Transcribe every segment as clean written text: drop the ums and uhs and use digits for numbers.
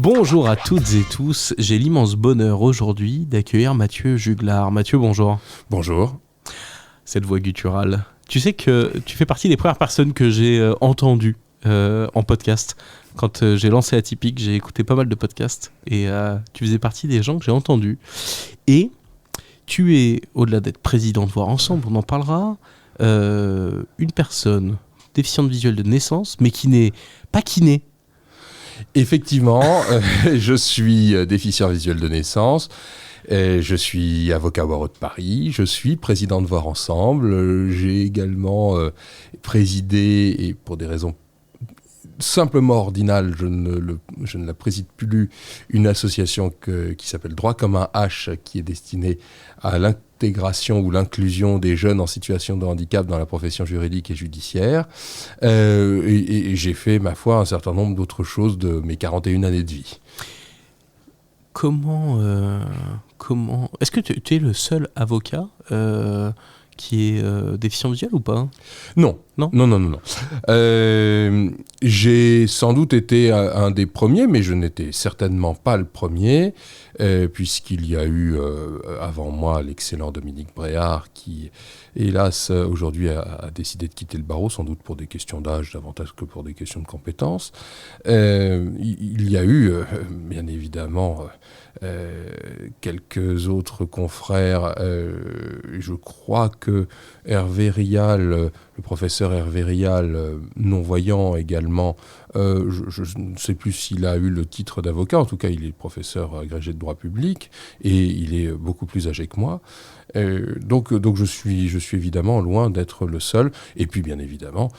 Bonjour à toutes et tous, j'ai l'immense bonheur aujourd'hui d'accueillir Mathieu Juglar. Mathieu, bonjour. Bonjour. Cette voix gutturale. Tu sais que tu fais partie des premières personnes que j'ai entendues en podcast. Quand j'ai lancé Atypique, j'ai écouté pas mal de podcasts et tu faisais partie des gens que j'ai entendus. Et tu es, au-delà d'être président de Voir Ensemble, on en parlera, une personne déficiente visuelle de naissance, mais qui n'est pas kiné. Effectivement, je suis déficient visuel de naissance. Je suis avocat au barreau de Paris, je suis président de Voir Ensemble. J'ai également présidé, et pour des raisons simplement ordinales, je ne la préside plus, une association qui s'appelle Droit comme un H, qui est destinée à l'intégration ou l'inclusion des jeunes en situation de handicap dans la profession juridique et judiciaire. Et j'ai fait, ma foi, un certain nombre d'autres choses de mes 41 années de vie. Comment est-ce que tu es le seul avocat qui est déficient visuel ou pas ? Non. Non. J'ai sans doute été un des premiers, mais je n'étais certainement pas le premier, puisqu'il y a eu avant moi l'excellent Dominique Bréard qui, hélas, aujourd'hui a décidé de quitter le barreau, sans doute pour des questions d'âge davantage que pour des questions de compétences. Il y a eu, bien évidemment, quelques autres confrères. Je crois que Hervé Rial, le professeur Hervé Rial, non-voyant également, je ne sais plus s'il a eu le titre d'avocat, en tout cas il est professeur agrégé de droit public, et il est beaucoup plus âgé que moi. Donc je suis évidemment loin d'être le seul. Et puis bien évidemment,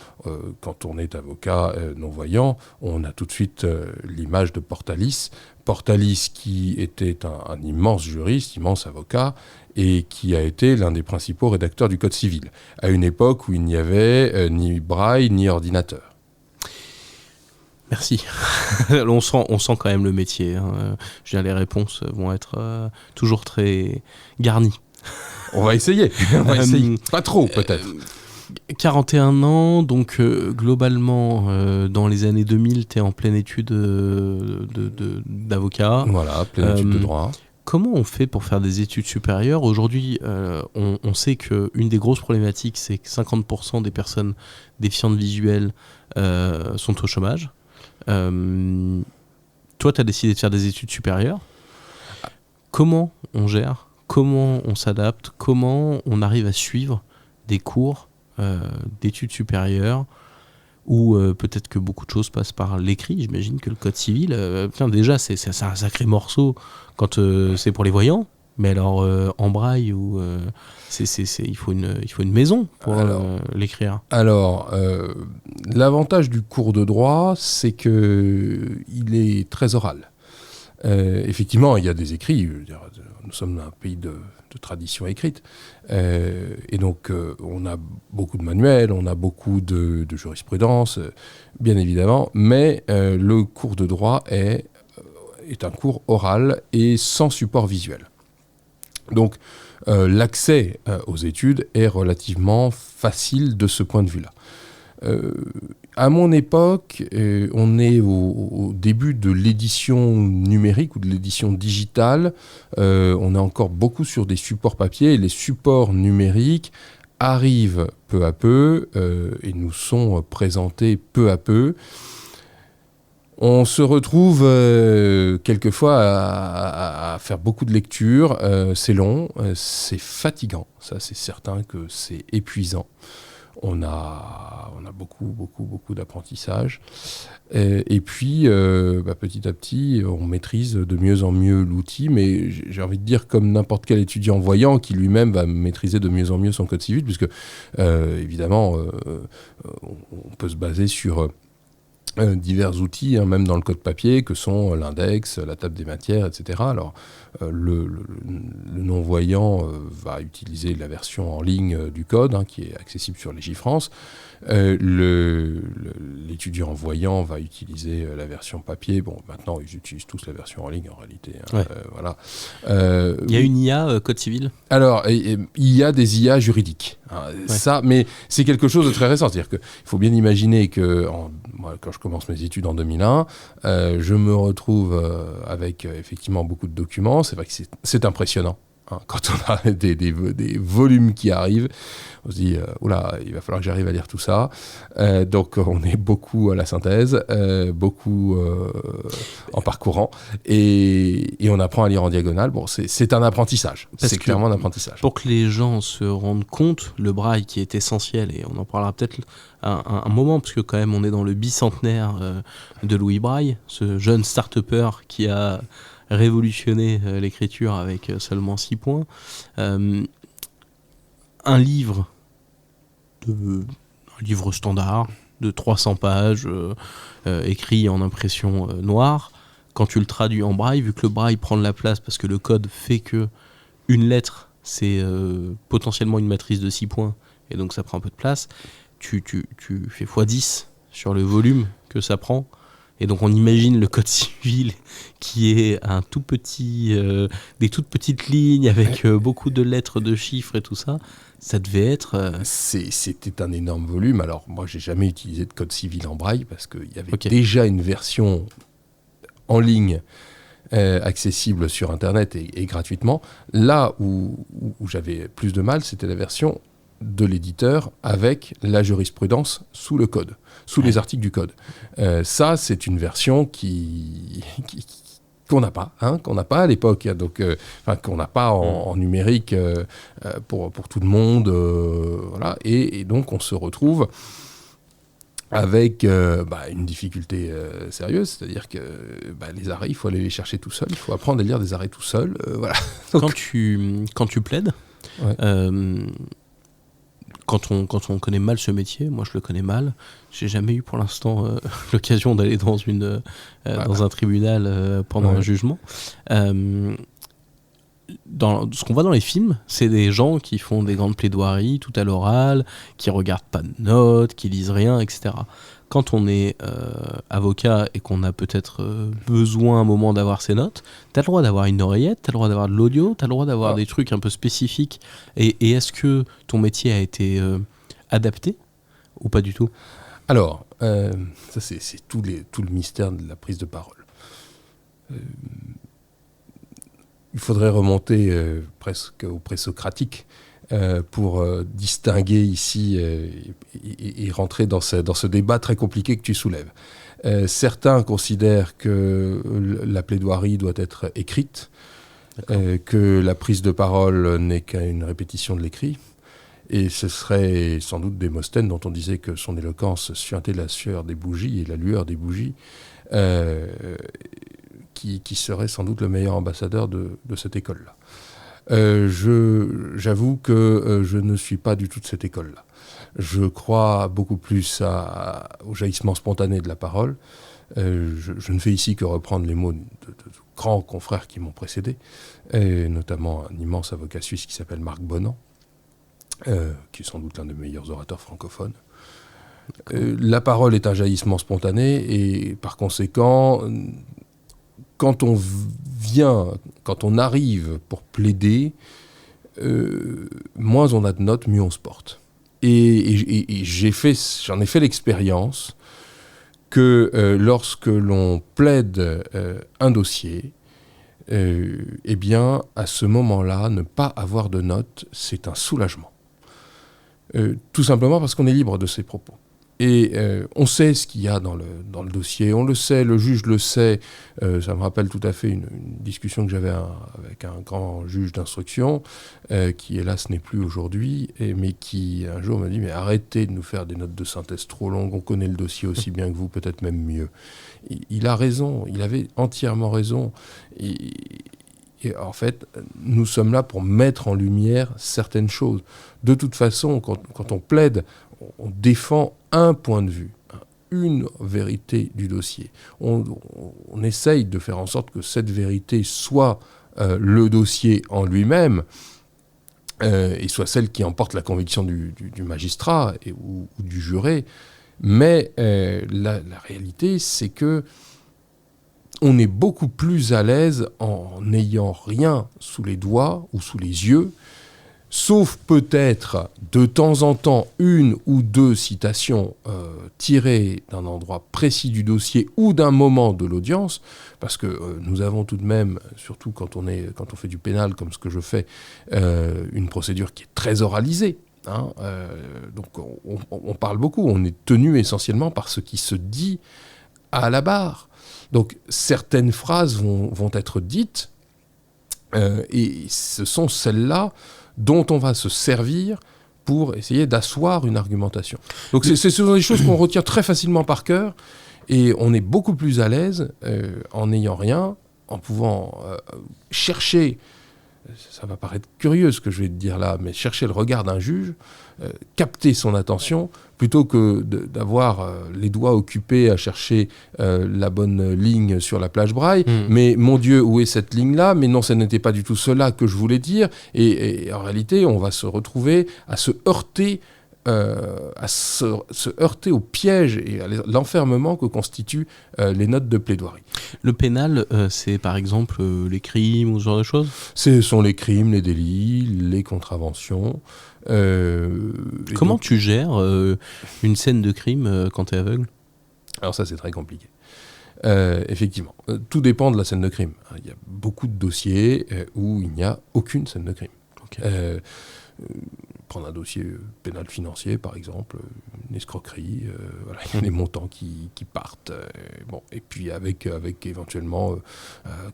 quand on est avocat non-voyant, on a tout de suite l'image de Portalis. Portalis qui était un immense juriste, immense avocat, et qui a été l'un des principaux rédacteurs du Code civil, à une époque où il n'y avait ni braille ni ordinateur. Merci. on sent quand même le métier. Hein. Je veux dire, les réponses vont être toujours très garnies. On va essayer. Pas trop, peut-être. 41 ans, donc globalement, dans les années 2000, tu es en pleine étude d'avocat. Voilà, pleine étude de droit. Comment on fait pour faire des études supérieures ? Aujourd'hui, on sait qu'une des grosses problématiques, c'est que 50% des personnes déficientes visuelles sont au chômage. Toi, tu as décidé de faire des études supérieures. Comment on gère ? Comment on s'adapte ? Comment on arrive à suivre des cours d'études supérieures où peut-être que beaucoup de choses passent par l'écrit. J'imagine que le code civil, déjà, c'est un sacré morceau quand c'est pour les voyants. Mais alors, en braille, il faut une maison pour l'écrire. Alors, l'avantage du cours de droit, c'est qu'il est très oral. Effectivement, il y a des écrits. Nous sommes un pays de tradition écrite. Et donc, on a beaucoup de manuels, on a beaucoup de jurisprudence, bien évidemment, mais le cours de droit est un cours oral et sans support visuel. Donc, l'accès aux études est relativement facile de ce point de vue-là. À mon époque, on est au début de l'édition numérique ou de l'édition digitale. On est encore beaucoup sur des supports papier. Et les supports numériques arrivent peu à peu et nous sont présentés peu à peu. On se retrouve quelquefois à faire beaucoup de lectures. C'est long, c'est fatigant. Ça, c'est certain que c'est épuisant. On a beaucoup d'apprentissage. Et puis, petit à petit, on maîtrise de mieux en mieux l'outil, mais j'ai envie de dire comme n'importe quel étudiant voyant qui lui-même va maîtriser de mieux en mieux son code civil, puisque, évidemment, on peut se baser sur divers outils, hein, même dans le code papier, que sont l'index, la table des matières, etc. Alors, le non-voyant va utiliser la version en ligne du code, hein, qui est accessible sur Légifrance. L'étudiant voyant va utiliser la version papier. Bon, maintenant, ils utilisent tous la version en ligne, en réalité. Hein, ouais. Voilà. Il y a une IA code civil ? Alors, il y a des IA juridiques. Hein, ouais. Ça, mais c'est quelque chose de très récent. C'est-à-dire qu'il faut bien imaginer que, moi, quand je commence mes études en 2001. Je me retrouve avec effectivement beaucoup de documents. C'est vrai que c'est impressionnant. Quand on a des volumes qui arrivent, on se dit oula, il va falloir que j'arrive à lire tout ça. Donc on est beaucoup à la synthèse, beaucoup en parcourant, et on apprend à lire en diagonale. Bon, c'est un apprentissage. C'est clairement un apprentissage. Pour que les gens se rendent compte, le braille qui est essentiel, et on en parlera peut-être un moment, parce que quand même on est dans le bicentenaire de Louis Braille, ce jeune start-upper qui a révolutionner l'écriture avec seulement 6 points. Un livre standard de 300 pages, écrit en impression noire, quand tu le traduis en braille, vu que le braille prend de la place parce que le code fait que une lettre, c'est potentiellement une matrice de 6 points, et donc ça prend un peu de place, tu fais x10 sur le volume que ça prend. Et donc on imagine le code civil qui est un tout petit, des toutes petites lignes avec beaucoup de lettres, de chiffres et tout ça. Ça devait être... C'était un énorme volume. Alors moi j'ai jamais utilisé de code civil en braille parce qu'il y avait déjà une version en ligne accessible sur internet et gratuitement. Là où j'avais plus de mal, c'était la version de l'éditeur avec la jurisprudence sous le code, sous les articles du code. Ça, c'est une version qu'on n'a pas à l'époque, donc, qu'on n'a pas en numérique pour tout le monde. Voilà. Et donc, on se retrouve avec une difficulté sérieuse, c'est-à-dire que les arrêts, il faut aller les chercher tout seul, il faut apprendre à lire des arrêts tout seul. Voilà. Donc, quand tu plaides, ouais. Quand on connaît mal ce métier, moi je le connais mal, j'ai jamais eu pour l'instant l'occasion d'aller dans un tribunal pendant un jugement. Ce qu'on voit dans les films, c'est des gens qui font des grandes plaidoiries, tout à l'oral, qui regardent pas de notes, qui lisent rien, etc. Quand on est avocat et qu'on a peut-être besoin un moment d'avoir ses notes, t'as le droit d'avoir une oreillette, t'as le droit d'avoir de l'audio, t'as le droit d'avoir des trucs un peu spécifiques. Et est-ce que ton métier a été adapté ou pas du tout ? Alors, ça c'est tout le mystère de la prise de parole. Il faudrait remonter presque au présocratique pour distinguer ici et rentrer dans ce débat très compliqué que tu soulèves. Certains considèrent que la plaidoirie doit être écrite, que la prise de parole n'est qu'une répétition de l'écrit, et ce serait sans doute Démosthène dont on disait que son éloquence suintait la sueur des bougies et la lueur des bougies, qui serait sans doute le meilleur ambassadeur de cette école-là. J'avoue que je ne suis pas du tout de cette école-là. Je crois beaucoup plus au jaillissement spontané de la parole. Je ne fais ici que reprendre les mots de grands confrères qui m'ont précédé, et notamment un immense avocat suisse qui s'appelle Marc Bonan, qui est sans doute l'un des meilleurs orateurs francophones. La parole est un jaillissement spontané, et par conséquent, quand on arrive pour plaider, moins on a de notes, mieux on se porte. Et j'en ai fait l'expérience que lorsque l'on plaide un dossier, eh bien, à ce moment-là, ne pas avoir de notes, c'est un soulagement. Tout simplement parce qu'on est libre de ses propos. Et on sait ce qu'il y a dans le dossier, on le sait, le juge le sait. Ça me rappelle tout à fait une discussion que j'avais avec un grand juge d'instruction, qui hélas n'est plus aujourd'hui, mais qui un jour m'a dit « Mais arrêtez de nous faire des notes de synthèse trop longues, on connaît le dossier aussi bien que vous, peut-être même mieux. » Il a raison, il avait entièrement raison. Et en fait, nous sommes là pour mettre en lumière certaines choses. De toute façon, quand on plaide, on défend un point de vue, une vérité du dossier. On essaye de faire en sorte que cette vérité soit le dossier en lui-même, et soit celle qui emporte la conviction du magistrat ou du juré. Mais la réalité, c'est que on est beaucoup plus à l'aise en n'ayant rien sous les doigts ou sous les yeux, sauf peut-être de temps en temps une ou deux citations tirées d'un endroit précis du dossier ou d'un moment de l'audience, parce que nous avons tout de même, surtout quand on fait du pénal comme ce que je fais, une procédure qui est très oralisée. Donc on parle beaucoup, on est tenu essentiellement par ce qui se dit à la barre. Donc certaines phrases vont être dites, et ce sont celles-là dont on va se servir pour essayer d'asseoir une argumentation. Donc ce sont des choses qu'on retient très facilement par cœur, et on est beaucoup plus à l'aise en n'ayant rien, en pouvant chercher, ça va paraître curieux ce que je vais te dire là, mais chercher le regard d'un juge, capter son attention, plutôt que d'avoir les doigts occupés à chercher la bonne ligne sur la plage Braille. Mais mon Dieu, où est cette ligne-là? Mais non, ce n'était pas du tout cela que je voulais dire. Et en réalité, on va se retrouver à se heurter au piège et à l'enfermement que constituent les notes de plaidoirie. Le pénal, c'est par exemple les crimes ou ce genre de choses? Ce sont les crimes, les délits, les contraventions. Comment tu gères une scène de crime quand tu es aveugle? Alors ça, c'est très compliqué. Effectivement, tout dépend de la scène de crime. Il y a beaucoup de dossiers où il n'y a aucune scène de crime. Okay. Prendre un dossier pénal financier, par exemple, une escroquerie, voilà, il y a des montants qui partent. Et puis avec éventuellement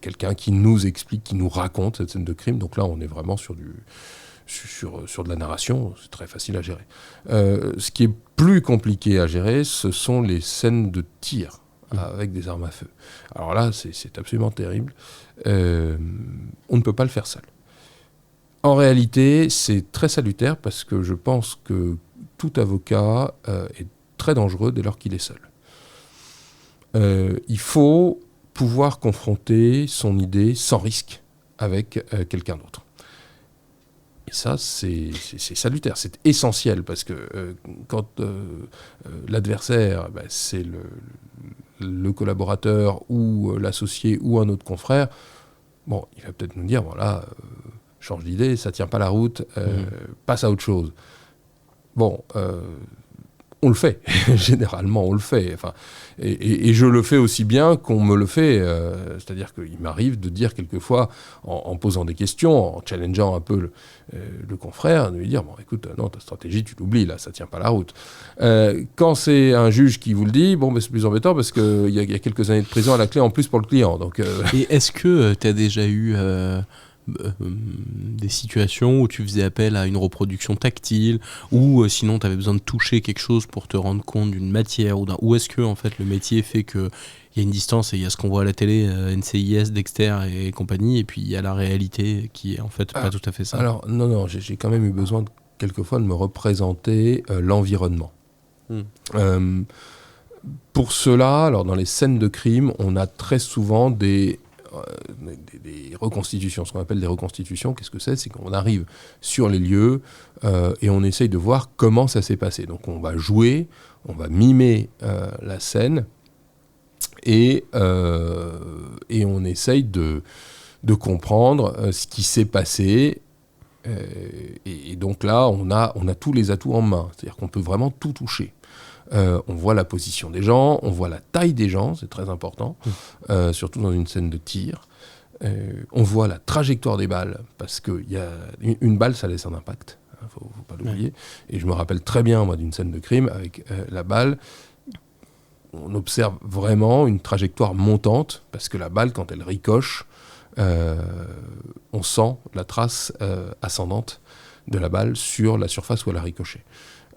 quelqu'un qui nous explique, qui nous raconte cette scène de crime. Donc là, on est vraiment sur de la narration, c'est très facile à gérer. Ce qui est plus compliqué à gérer, ce sont les scènes de tir avec des armes à feu. Alors là, c'est absolument terrible. On ne peut pas le faire seul. En réalité, c'est très salutaire parce que je pense que tout avocat est très dangereux dès lors qu'il est seul. Il faut pouvoir confronter son idée sans risque avec quelqu'un d'autre. Et ça, c'est salutaire, c'est essentiel, parce que quand l'adversaire, c'est le collaborateur ou l'associé ou un autre confrère, bon, il va peut-être nous dire, voilà, change d'idée, ça tient pas la route, passe à autre chose. Bon, on le fait, généralement on le fait, enfin, et je le fais aussi bien qu'on me le fait, c'est-à-dire qu'il m'arrive de dire quelquefois, en posant des questions, en challengeant un peu le confrère, de lui dire, bon écoute, non, ta stratégie tu l'oublies, là, ça tient pas la route. Quand c'est un juge qui vous le dit, bon, c'est plus embêtant parce qu'il y a quelques années de prison à la clé en plus pour le client. Donc, Et est-ce que tu as déjà eu des situations où tu faisais appel à une reproduction tactile, ou sinon tu avais besoin de toucher quelque chose pour te rendre compte d'une matière, ou est-ce que en fait le métier fait que il y a une distance et il y a ce qu'on voit à la télé, NCIS, Dexter et compagnie, et puis il y a la réalité qui est en fait pas tout à fait ça? Alors non, j'ai quand même eu besoin quelquefois de me représenter l'environnement. Pour cela, alors dans les scènes de crime, on a très souvent des reconstitutions, ce qu'on appelle des reconstitutions. Qu'est-ce que c'est? C'est qu'on arrive sur les lieux et on essaye de voir comment ça s'est passé. Donc on va jouer, on va mimer la scène et on essaye de comprendre ce qui s'est passé. Et donc là, on a tous les atouts en main. C'est-à-dire qu'on peut vraiment tout toucher. On voit la position des gens, on voit la taille des gens, c'est très important, surtout dans une scène de tir. On voit la trajectoire des balles, parce que une balle, ça laisse un impact, faut pas l'oublier. Et je me rappelle très bien, moi, d'une scène de crime avec la balle. On observe vraiment une trajectoire montante, parce que la balle, quand elle ricoche, on sent la trace ascendante de la balle sur la surface où elle a ricoché.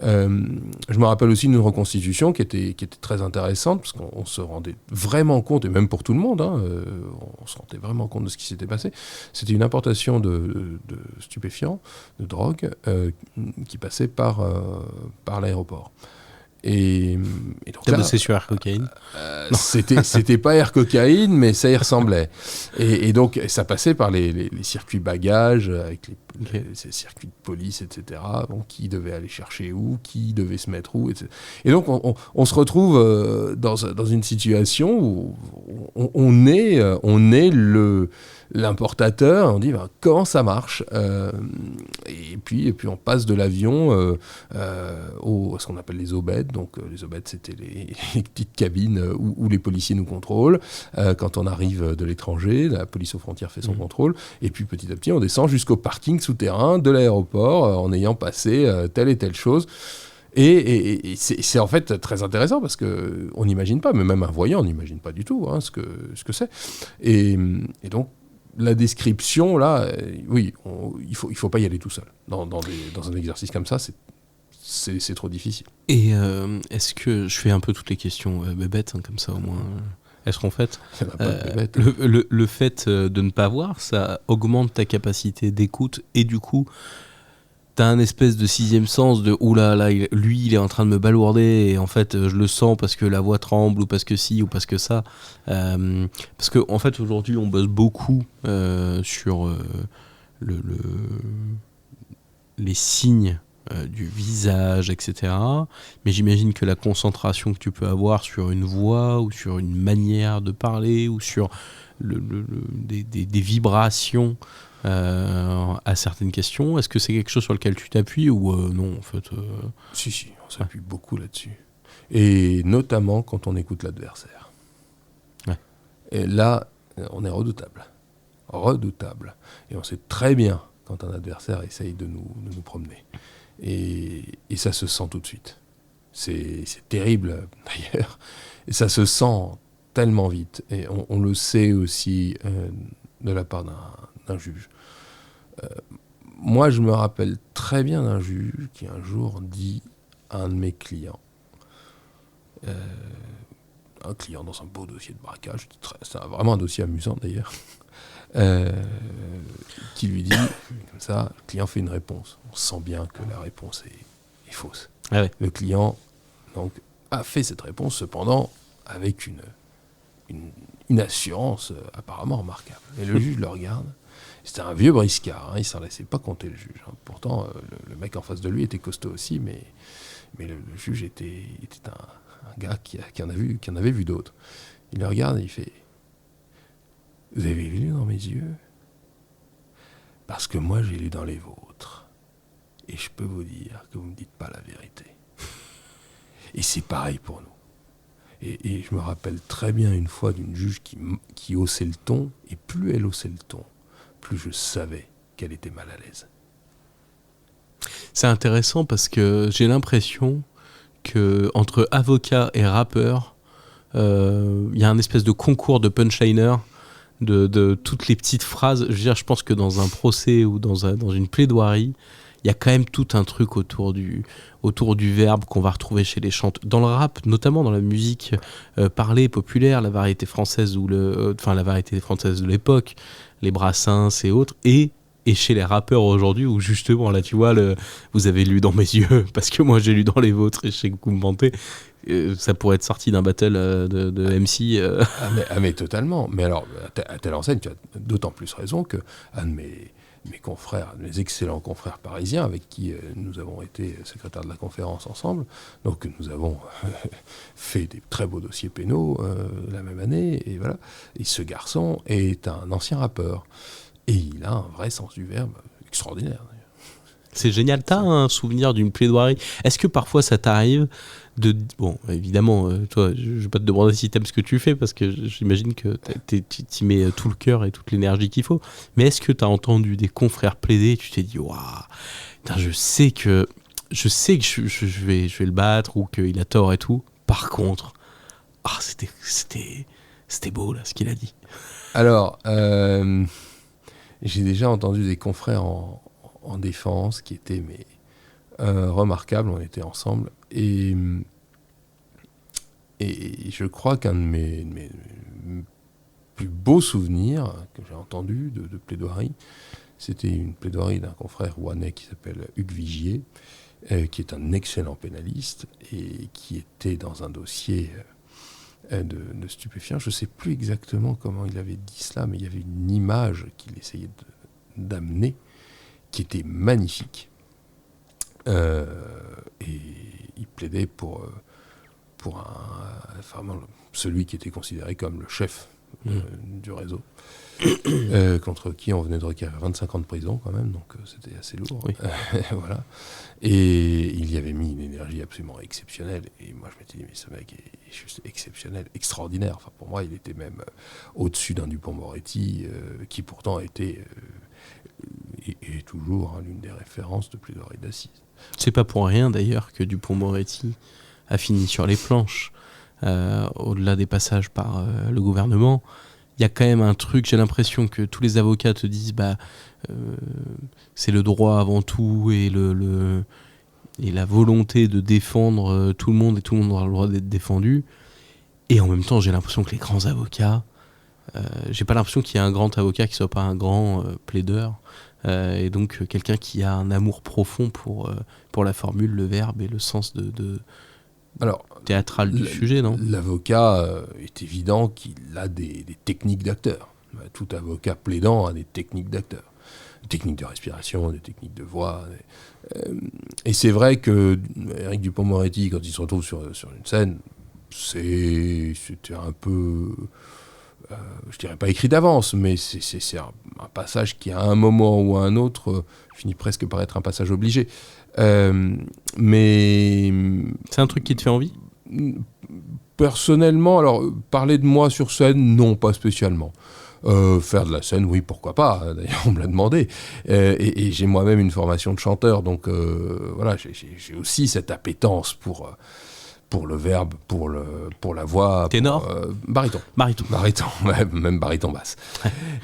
Je me rappelle aussi d'une reconstitution qui était très intéressante, parce qu'on se rendait vraiment compte, et même pour tout le monde, on se rendait vraiment compte de ce qui s'était passé. C'était une importation de stupéfiants, de drogue, qui passait par l'aéroport. Et donc t'as bossé sur Air Cocaine? C'était pas Air Cocaine, mais ça y ressemblait. Et donc ça passait par les circuits bagages, avec ces circuits de police, etc. Bon, qui devait aller chercher où, qui devait se mettre où, etc. Et donc on se retrouve dans une situation où on est l'importateur, on dit ben, comment ça marche, et puis on passe de l'avion à ce qu'on appelle les obèdes. Donc les obèdes, c'était les petites cabines où les policiers nous contrôlent quand on arrive de l'étranger, la police aux frontières fait son contrôle, et puis petit à petit on descend jusqu'au parking souterrain de l'aéroport en ayant passé telle et telle chose. Et c'est en fait très intéressant parce qu'on n'imagine pas, mais même un voyant n'imagine pas du tout ce que c'est. Et donc, la description, là, oui, il faut pas y aller tout seul. Dans un exercice comme ça, c'est trop difficile. Et est-ce que je fais un peu toutes les questions bébêtes, comme ça au moins. Est-ce qu'en fait, le fait de ne pas voir, ça augmente ta capacité d'écoute et du coup, t'as un espèce de sixième sens de oula, là, lui, il est en train de me balourder et en fait, je le sens parce que la voix tremble ou parce que ci ou parce que ça. Parce qu'en fait, aujourd'hui, on bosse beaucoup sur les signes du visage, etc. Mais j'imagine que la concentration que tu peux avoir sur une voix ou sur une manière de parler ou sur des vibrations à certaines questions, est-ce que c'est quelque chose sur lequel tu t'appuies ou non en fait Si, on s'appuie beaucoup là-dessus. Et notamment quand on écoute l'adversaire. Ouais. Et là, on est redoutable. Et on sait très bien quand un adversaire essaye de nous promener. Et ça se sent tout de suite. C'est terrible d'ailleurs. Et ça se sent tellement vite. Et on le sait aussi de la part d'un juge. Moi, je me rappelle très bien d'un juge qui un jour dit à un de mes clients, un client dans un beau dossier de braquage, c'est vraiment un dossier amusant d'ailleurs, qui lui dit, comme ça, le client fait une réponse. On sent bien que la réponse est fausse. Ah ouais. Le client donc, a fait cette réponse, cependant, avec une assurance apparemment remarquable. Et le juge le regarde. C'était un vieux briscard, il ne s'en laissait pas compter, le juge. Pourtant, le mec en face de lui était costaud aussi, mais le juge était un gars qui en avait vu d'autres. Il le regarde et il fait « Vous avez lu dans mes yeux ? Parce que moi, j'ai lu dans les vôtres. Et je peux vous dire que vous ne me dites pas la vérité. » Et c'est pareil pour nous. Et je me rappelle très bien une fois d'une juge qui haussait le ton, et plus elle haussait le ton, plus je savais qu'elle était mal à l'aise. C'est intéressant parce que j'ai l'impression que entre avocat et rappeur, il y a un espèce de concours de punchliner de toutes les petites phrases. Je veux dire, je pense que dans un procès ou dans une plaidoirie, il y a quand même tout un truc autour du verbe qu'on va retrouver chez les chanteurs. Dans le rap, notamment dans la musique parlée populaire, la variété française la variété française de l'époque, les Brassens et autres, et chez les rappeurs aujourd'hui où justement là tu vois vous avez lu dans mes yeux parce que moi j'ai lu dans les vôtres et je sais que vous me mentez, ça pourrait être sorti d'un battle de MC. Mais totalement. Mais alors à telle enseigne, tu as d'autant plus raison que un de mes confrères, mes excellents confrères parisiens avec qui nous avons été secrétaires de la conférence ensemble, donc nous avons fait des très beaux dossiers pénaux la même année, et voilà. Et ce garçon est un ancien rappeur, et il a un vrai sens du verbe extraordinaire. C'est génial. T'as un souvenir d'une plaidoirie? Est-ce que parfois ça t'arrive de... Bon, évidemment, toi, je vais pas te demander si t'aimes ce que tu fais, parce que j'imagine que t'y mets tout le cœur et toute l'énergie qu'il faut. Mais est-ce que t'as entendu des confrères plaider et tu t'es dit, waouh, je sais que je vais le battre ou qu'il a tort et tout. Par contre, c'était beau là, ce qu'il a dit. Alors, j'ai déjà entendu des confrères en défense qui étaient remarquables. On était ensemble et je crois qu'un de mes plus beaux souvenirs que j'ai entendu de plaidoirie, c'était une plaidoirie d'un confrère rouennais qui s'appelle Hugues Vigier, qui est un excellent pénaliste et qui était dans un dossier de stupéfiants. Je ne sais plus exactement comment il avait dit cela, mais il y avait une image qu'il essayait d'amener qui était magnifique. Et il plaidait pour celui qui était considéré comme le chef du réseau, contre qui on venait de requérir 25 ans de prison quand même, donc c'était assez lourd. Oui. Voilà. Et il y avait mis une énergie absolument exceptionnelle. Et moi, je m'étais dit, mais ce mec est juste exceptionnel, extraordinaire. Enfin, pour moi, il était même au-dessus d'un Dupond-Moretti, qui pourtant était et toujours l'une des références de plaidoirie d'assises. C'est pas pour rien d'ailleurs que Dupond-Moretti a fini sur les planches, au-delà des passages par le gouvernement. Il y a quand même un truc, j'ai l'impression que tous les avocats te disent c'est le droit avant tout et et la volonté de défendre tout le monde et tout le monde aura le droit d'être défendu. Et en même temps, j'ai l'impression que les grands avocats, j'ai pas l'impression qu'il y ait un grand avocat qui soit pas un grand plaideur. Et donc quelqu'un qui a un amour profond pour la formule, le verbe et le sens Alors, théâtral du sujet, non ? L'avocat est évident qu'il a des techniques d'acteur. Tout avocat plaidant a des techniques d'acteur. Des techniques de respiration, des techniques de voix. Et c'est vrai que Éric Dupond-Moretti, quand il se retrouve sur une scène, c'était un peu... je dirais pas écrit d'avance, mais c'est un passage qui, à un moment ou à un autre, finit presque par être un passage obligé. Mais... C'est un truc qui te fait envie ? Personnellement, alors, parler de moi sur scène, non, pas spécialement. Faire de la scène, oui, pourquoi pas. D'ailleurs, on me l'a demandé. Et j'ai moi-même une formation de chanteur, donc voilà, j'ai aussi cette appétence pour le verbe, pour la voix. Ténor ? Baryton. Baryton, même baryton basse.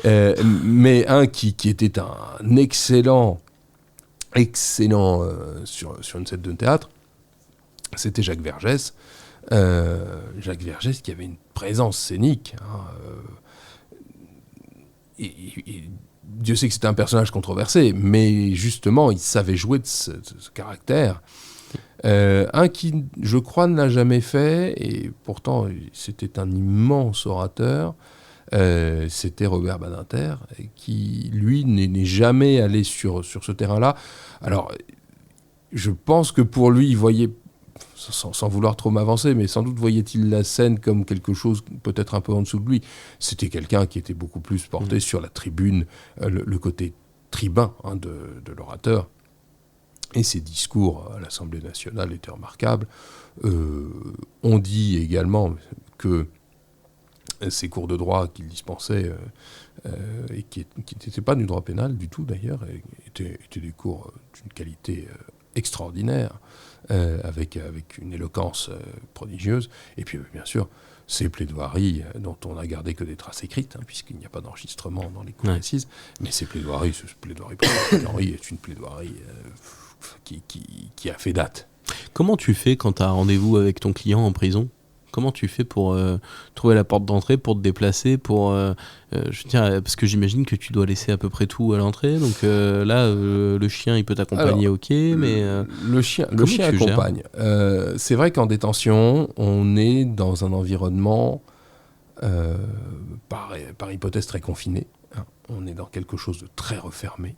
Mais un qui était un excellent sur une scène de théâtre, c'était Jacques Vergès. Jacques Vergès qui avait une présence scénique. Et Dieu sait que c'était un personnage controversé, mais justement, il savait jouer de ce caractère. Un qui, je crois, ne l'a jamais fait, et pourtant c'était un immense orateur, c'était Robert Badinter, qui, lui, n'est jamais allé sur ce terrain-là. Alors, je pense que pour lui, il voyait, sans vouloir trop m'avancer, mais sans doute voyait-il la scène comme quelque chose peut-être un peu en dessous de lui. C'était quelqu'un qui était beaucoup plus porté sur la tribune, le côté tribun de l'orateur. Et ses discours à l'Assemblée nationale étaient remarquables. On dit également que ces cours de droit qu'il dispensait, et qui n'étaient pas du droit pénal du tout d'ailleurs, étaient des cours d'une qualité extraordinaire, avec une éloquence prodigieuse. Et puis bien sûr, ces plaidoiries dont on n'a gardé que des traces écrites, puisqu'il n'y a pas d'enregistrement dans les cours d'assises, mais ce plaidoirie Henry est une plaidoirie qui a fait date. Comment tu fais quand tu as rendez-vous avec ton client en prison ? Comment tu fais pour trouver la porte d'entrée, pour te déplacer, parce que j'imagine que tu dois laisser à peu près tout à l'entrée. Donc là, le chien, il peut t'accompagner. Alors, ok, mais le chien accompagne. C'est vrai qu'en détention, on est dans un environnement par hypothèse très confiné. On est dans quelque chose de très refermé.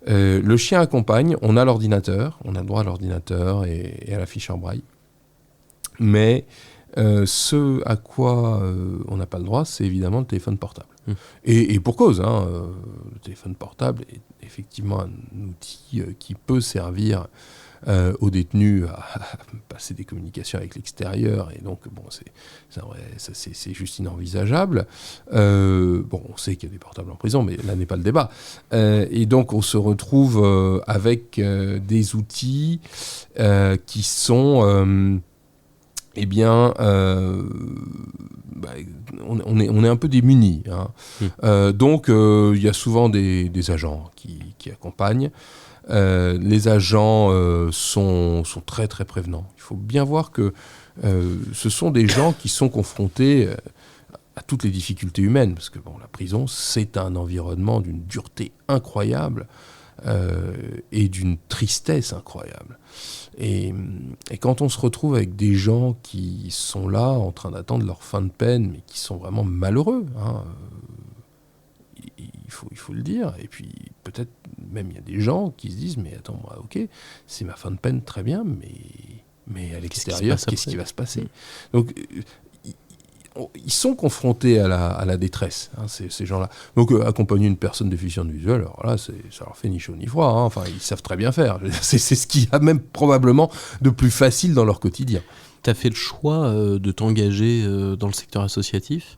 Le chien accompagne. On a l'ordinateur, on a le droit à l'ordinateur et à la fiche en braille. Mais ce à quoi on n'a pas le droit, c'est évidemment le téléphone portable. Et pour cause, le téléphone portable est effectivement un outil qui peut servir aux détenus à passer des communications avec l'extérieur. Et donc, bon, c'est juste inenvisageable. On sait qu'il y a des portables en prison, mais là n'est pas le débat. Et donc, on se retrouve avec des outils qui sont... on est un peu démunis. Donc, il y a souvent des agents qui accompagnent. Les agents sont très, très prévenants. Il faut bien voir que ce sont des gens qui sont confrontés à toutes les difficultés humaines, parce que la prison, c'est un environnement d'une dureté incroyable et d'une tristesse incroyable. Et quand on se retrouve avec des gens qui sont là en train d'attendre leur fin de peine, mais qui sont vraiment malheureux, il faut le dire. Et puis peut-être même il y a des gens qui se disent, mais attends, moi, ok, c'est ma fin de peine, très bien, mais à l'extérieur, qu'est-ce qui va se passer ? Donc ils sont confrontés à la détresse, hein, ces gens-là. Donc accompagner une personne déficiente visuelle, alors là, ça leur fait ni chaud ni froid. Hein. Enfin, ils savent très bien faire. C'est ce qu'il y a même probablement de plus facile dans leur quotidien. Tu as fait le choix de t'engager dans le secteur associatif.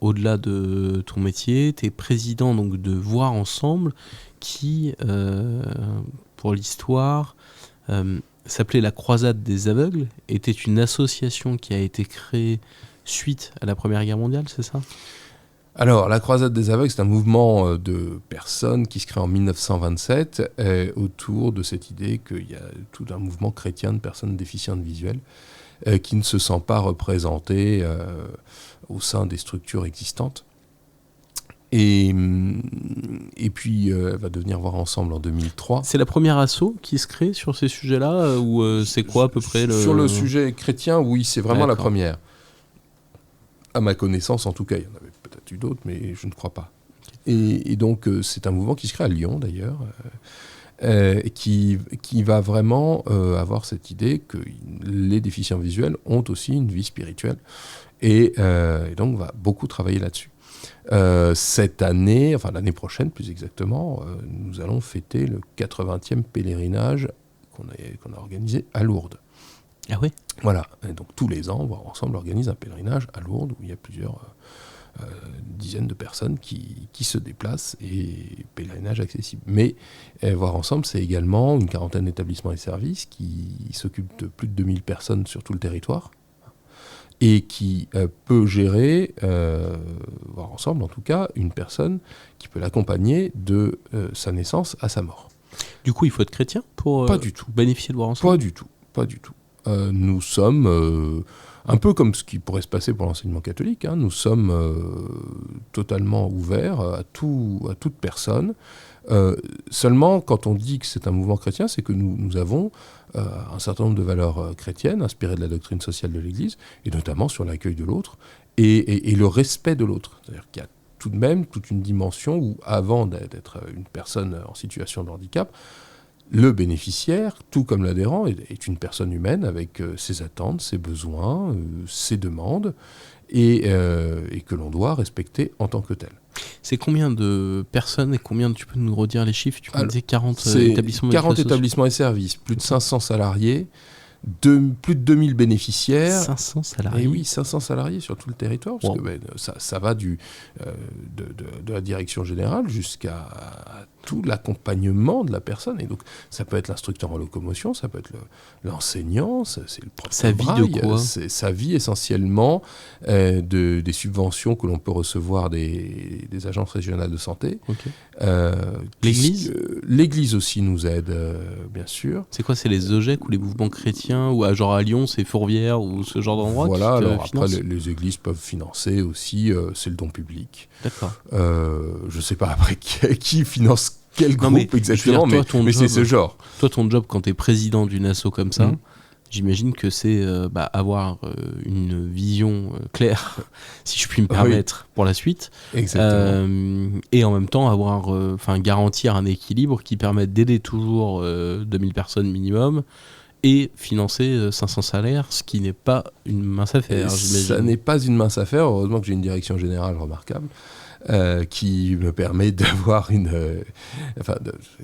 Au-delà de ton métier, tu es président donc, de Voir Ensemble, qui, pour l'histoire, s'appelait la Croisade des Aveugles, était une association qui a été créée suite à la Première Guerre mondiale, c'est ça ? Alors, la Croisade des Aveugles, c'est un mouvement de personnes qui se crée en 1927 autour de cette idée qu'il y a tout un mouvement chrétien de personnes déficientes visuelles qui ne se sent pas représenté au sein des structures existantes. Et puis, elle va devenir Voir Ensemble en 2003. C'est la première asso qui se crée sur ces sujets-là ou c'est quoi à peu près Sur le sujet chrétien, oui, c'est vraiment la première. À ma connaissance, en tout cas, il y en avait peut-être eu d'autres, mais je ne crois pas. Et donc, c'est un mouvement qui se crée à Lyon, d'ailleurs, qui va vraiment avoir cette idée que les déficients visuels ont aussi une vie spirituelle, et donc va beaucoup travailler là-dessus. Cette année, enfin l'année prochaine plus exactement, nous allons fêter le 80e pèlerinage qu'on a organisé à Lourdes. Ah oui. Voilà, et donc tous les ans, Voir Ensemble organise un pèlerinage à Lourdes où il y a plusieurs dizaines de personnes qui se déplacent et pèlerinage accessible. Mais Voir Ensemble, c'est également une quarantaine d'établissements et services qui s'occupent de plus de 2000 personnes sur tout le territoire et qui peut gérer, Voir Ensemble en tout cas, une personne qui peut l'accompagner de sa naissance à sa mort. Du coup, il faut être chrétien pour Pas du tout. bénéficier de Voir Ensemble ? Pas du tout. Nous sommes, un peu comme ce qui pourrait se passer pour l'enseignement catholique, hein, nous sommes totalement ouverts à toute personne. Seulement, quand on dit que c'est un mouvement chrétien, c'est que nous avons un certain nombre de valeurs chrétiennes inspirées de la doctrine sociale de l'Église, et notamment sur l'accueil de l'autre et le respect de l'autre. C'est-à-dire qu'il y a tout de même toute une dimension où, avant d'être une personne en situation de handicap, le bénéficiaire, tout comme l'adhérent, est une personne humaine avec ses attentes, ses besoins, ses demandes, et que l'on doit respecter en tant que tel. C'est combien de personnes et combien, tu peux nous redire les chiffres ? Tu me disais 40 établissements. 40 établissements et services, plus de 500 salariés, plus de 2000 bénéficiaires. 500 salariés. Et oui, 500 salariés sur tout le territoire, parce que ça va de la direction générale jusqu'à tout l'accompagnement de la personne. Et donc, ça peut être l'instructeur en locomotion, ça peut être l'enseignant, c'est le prof de braille. Sa vie de quoi ? Sa vie essentiellement des subventions que l'on peut recevoir des agences régionales de santé. Okay. L'Église ? L'Église aussi nous aide, bien sûr. C'est quoi ? C'est les OGEC ou les mouvements chrétiens ou genre à Lyon, c'est Fourvière ou ce genre d'endroit ? Voilà, alors après, les églises peuvent financer aussi, c'est le don public. D'accord. Je ne sais pas après qui finance quel groupe exactement, mais c'est ce genre. Toi, ton job, quand tu es président d'une asso comme ça, j'imagine que c'est avoir une vision claire, si je puis me permettre, pour la suite. Exactement. Et en même temps, garantir un équilibre qui permette d'aider toujours 2000 personnes minimum et financer 500 salaires, ce qui n'est pas une mince affaire, j'imagine. Ça n'est pas une mince affaire. Heureusement que j'ai une direction générale remarquable. Qui me permet d'avoir il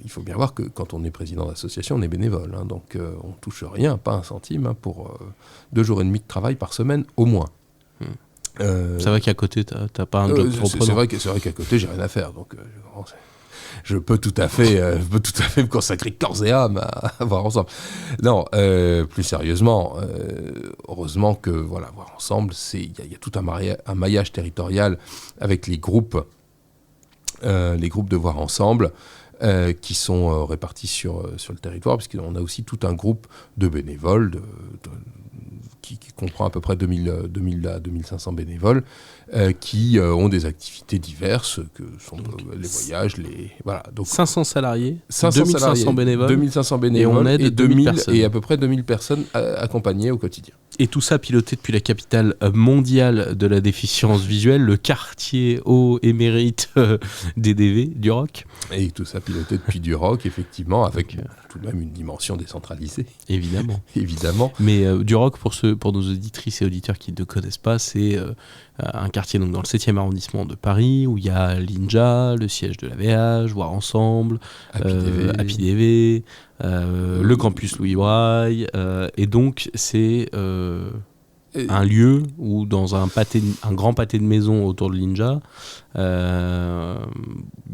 faut bien voir que quand on est président d'association, on est bénévole, hein, donc on ne touche rien, pas un centime, pour 2 jours et demi de travail par semaine au moins. C'est vrai qu'à côté, t'as pas un job reprenant. C'est vrai qu'à côté, j'ai rien à faire, donc je peux tout à fait me consacrer corps et âme à Voir Ensemble. Non, plus sérieusement, heureusement que Voir Ensemble, il y a tout un maillage territorial avec les groupes de Voir Ensemble qui sont répartis sur le territoire, parce qu'on a aussi tout un groupe de bénévoles qui comprend à peu près 2000 à 2500 bénévoles qui ont des activités diverses que sont les voyages, donc 500 salariés, 2500 bénévoles, 2500 bénévoles et on aide 2000 personnes. Et à peu près 2000 personnes accompagnées au quotidien. Et tout ça piloté depuis la capitale mondiale de la déficience visuelle, le quartier haut émérite des DV, Duroc. Et tout ça piloté depuis Duroc, effectivement, avec tout de même une dimension décentralisée, Évidemment. évidemment. Mais Duroc, pour nos auditrices et auditeurs qui ne connaissent pas, c'est un quartier donc, dans le 7e arrondissement de Paris, où il y a l'INJA, le siège de l'AVH, Voir Ensemble, Happy DV, le campus Louis Braille, et donc c'est un lieu où dans un grand pâté de maison autour de l'INJA, il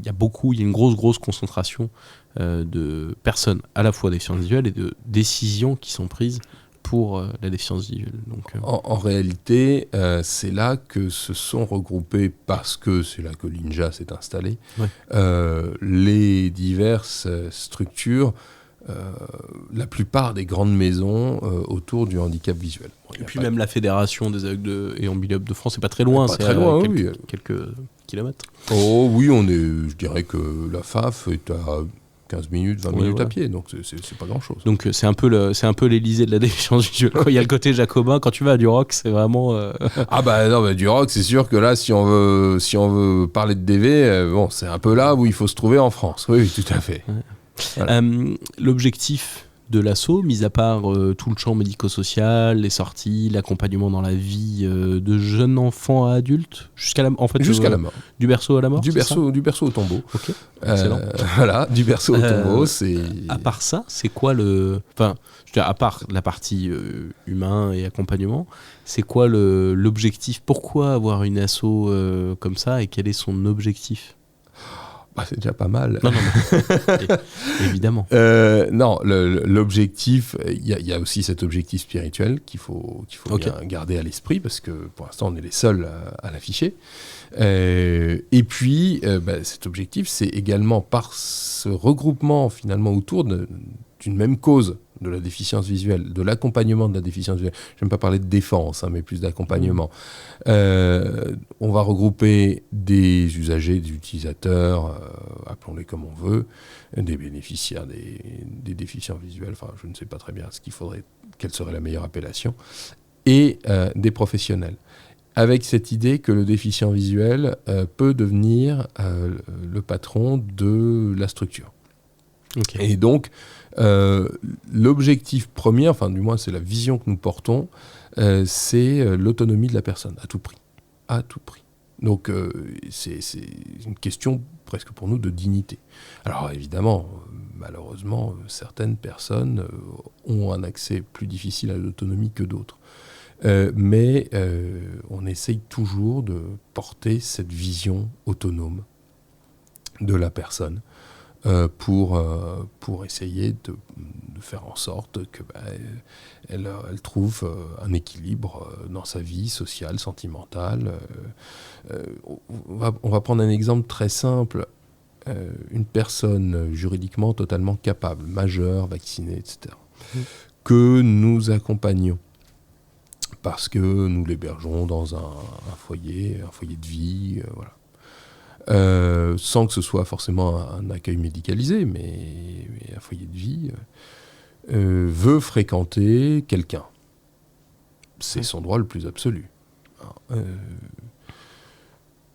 y a une grosse concentration de personnes à la fois déficientes visuelles et de décisions qui sont prises pour la déficience visuelle. Donc, en réalité, c'est là que se sont regroupés, parce que c'est là que l'INJA s'est installé, les diverses structures, la plupart des grandes maisons autour du handicap visuel. Et puis même la Fédération des aveugles et amblyopes de France, c'est pas très loin, c'est très loin, quelques kilomètres. Oh oui, je dirais que la FAF est à 15 minutes, 20 minutes à pied, donc c'est pas grand-chose. Donc c'est un peu l'Élysée de la déficience visuelle. Il y a le côté jacobin, quand tu vas à Duroc, c'est vraiment... Ah bah non, Duroc, c'est sûr que là, si on veut parler de DV, c'est un peu là où il faut se trouver en France. Oui, tout à fait. Ouais. Voilà. L'objectif de l'asso, mis à part tout le champ médico-social, les sorties, l'accompagnement dans la vie de jeunes enfants à adultes, jusqu'à la mort. Du berceau à la mort. Du berceau au tombeau. Ok. Excellent. Voilà, du berceau au tombeau, c'est. À part ça, c'est quoi à part la partie humain et accompagnement, c'est quoi l'objectif? Pourquoi avoir une asso comme ça et quel est son objectif? C'est déjà pas mal. Non, évidemment. Non, l'objectif, il y a aussi cet objectif spirituel qu'il faut bien garder à l'esprit, parce que pour l'instant, on est les seuls à l'afficher. Et puis, cet objectif, c'est également par ce regroupement finalement autour d'une même cause de la déficience visuelle, de l'accompagnement de la déficience visuelle. Je n'aime pas parler de défense, mais plus d'accompagnement. On va regrouper des usagers, des utilisateurs, appelons-les comme on veut, des bénéficiaires des déficiences visuelles, enfin je ne sais pas très bien quelle serait la meilleure appellation, et des professionnels. Avec cette idée que le déficient visuel peut devenir le patron de la structure. Okay. Et donc, l'objectif premier, enfin du moins c'est la vision que nous portons, c'est l'autonomie de la personne, à tout prix. À tout prix. Donc c'est une question presque pour nous de dignité. Alors évidemment, malheureusement, certaines personnes ont un accès plus difficile à l'autonomie que d'autres. Mais on essaye toujours de porter cette vision autonome de la personne. Pour essayer de faire en sorte qu'elle trouve un équilibre dans sa vie sociale, sentimentale. On va prendre un exemple très simple. Une personne juridiquement totalement capable, majeure, vaccinée, etc., que nous accompagnons parce que nous l'hébergeons dans un foyer de vie, voilà. Sans que ce soit forcément un accueil médicalisé, mais un foyer de vie, veut fréquenter quelqu'un. C'est son droit le plus absolu.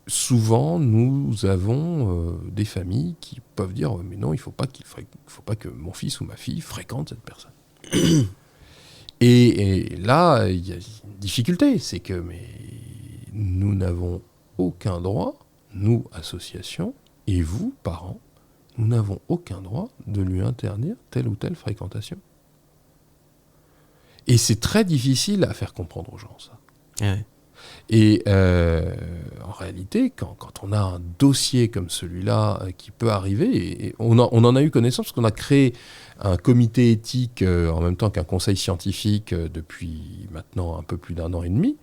Souvent, nous avons des familles qui peuvent dire « mais non, il ne faut pas que mon fils ou ma fille fréquente cette personne ». Et là, il y a une difficulté, c'est que nous n'avons aucun droit, nous, associations, et vous, parents, nous n'avons aucun droit de lui interdire telle ou telle fréquentation. Et c'est très difficile à faire comprendre aux gens, ça. Ouais. Et en réalité, quand on a un dossier comme celui-là qui peut arriver, et on en a eu connaissance parce qu'on a créé un comité éthique en même temps qu'un conseil scientifique depuis maintenant un peu plus d'1 an et demi.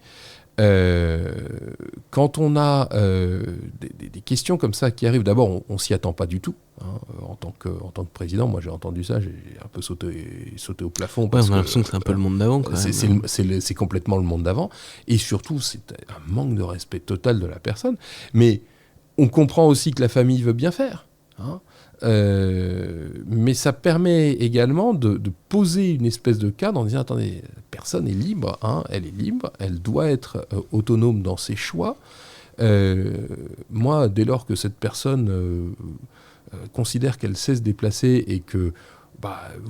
Quand on a des questions comme ça qui arrivent, d'abord on s'y attend pas du tout. En tant que président, moi j'ai entendu ça, j'ai un peu sauté au plafond. Parce on a l'impression que c'est un peu le monde d'avant. C'est complètement le monde d'avant. Et surtout, c'est un manque de respect total de la personne. Mais on comprend aussi que la famille veut bien faire. Mais ça permet également de poser une espèce de cadre en disant attendez, la personne est libre, elle est libre, elle doit être autonome dans ses choix. Moi, dès lors que cette personne considère qu'elle sait se déplacer et que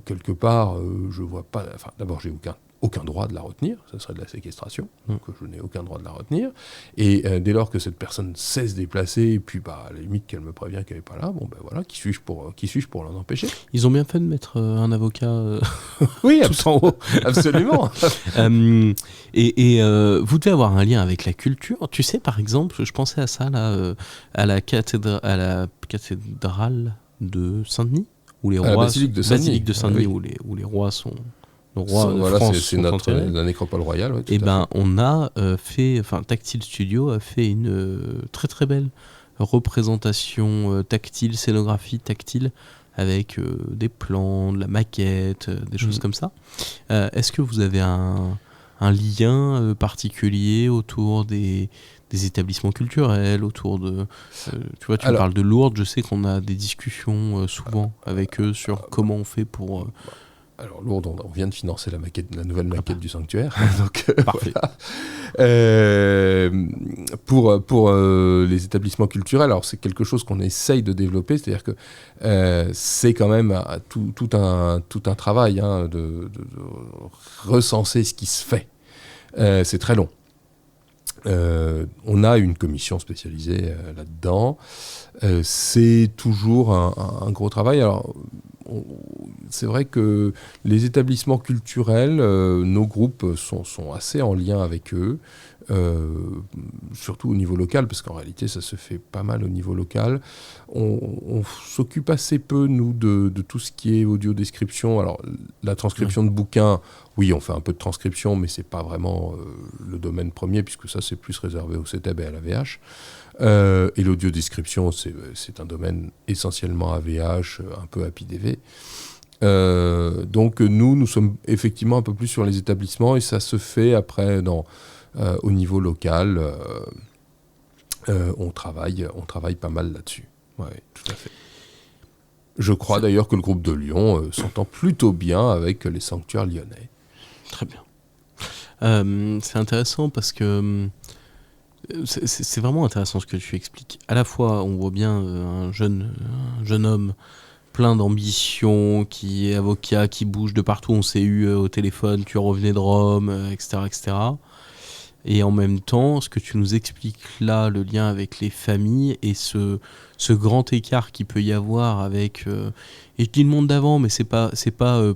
quelque part, je vois pas. Enfin, d'abord, j'ai aucun droit de la retenir, ça serait de la séquestration, donc je n'ai aucun droit de la retenir. Et dès lors que cette personne sait se déplacer, et puis à la limite qu'elle me prévient qu'elle n'est pas là, voilà, qui suis-je pour l'en empêcher? Ils ont bien fait de mettre un avocat oui, tout en haut. Absolument. Vous devez avoir un lien avec la culture. Tu sais, par exemple, je pensais à ça là, à la cathédrale de Saint-Denis, où les rois, basilique de Saint-Denis, oui. où les rois sont. Le roi de voilà, France c'est sont la enterrés. nécropole royale. Ouais, Et on a Tactile Studio a fait une très très belle représentation tactile, scénographie tactile, avec des plans, de la maquette, des choses comme ça. Est-ce que vous avez un lien particulier autour des établissements culturels, autour de... tu vois, tu me parles de Lourdes, je sais qu'on a des discussions souvent avec eux sur comment on fait pour... Alors Lourdes, on vient de financer la nouvelle maquette du sanctuaire. Donc, parfait. Voilà. Pour les établissements culturels, alors c'est quelque chose qu'on essaye de développer, c'est-à-dire que c'est quand même tout un travail de recenser ce qui se fait. C'est très long. On a une commission spécialisée là-dedans. C'est toujours un gros travail. Alors, c'est vrai que les établissements culturels, nos groupes sont assez en lien avec eux, surtout au niveau local, parce qu'en réalité, ça se fait pas mal au niveau local. On s'occupe assez peu, nous, de tout ce qui est audio-description. Alors, la transcription de bouquins, oui, on fait un peu de transcription, mais c'est pas vraiment le domaine premier, puisque ça, c'est plus réservé au CETEB et à la VH. Et l'audio-description, c'est un domaine essentiellement AVH, un peu API-DV. Donc nous sommes effectivement un peu plus sur les établissements, et ça se fait après au niveau local. On travaille pas mal là-dessus. Ouais, tout à fait. Je crois d'ailleurs que le groupe de Lyon s'entend plutôt bien avec les sanctuaires lyonnais. Très bien. C'est intéressant parce que c'est vraiment intéressant ce que tu expliques. À la fois, on voit bien un jeune homme plein d'ambition, qui est avocat, qui bouge de partout. On s'est eu au téléphone, tu revenais de Rome, etc., etc. Et en même temps, ce que tu nous expliques là, le lien avec les familles et ce grand écart qu'il peut y avoir avec... et je dis le monde d'avant, mais c'est pas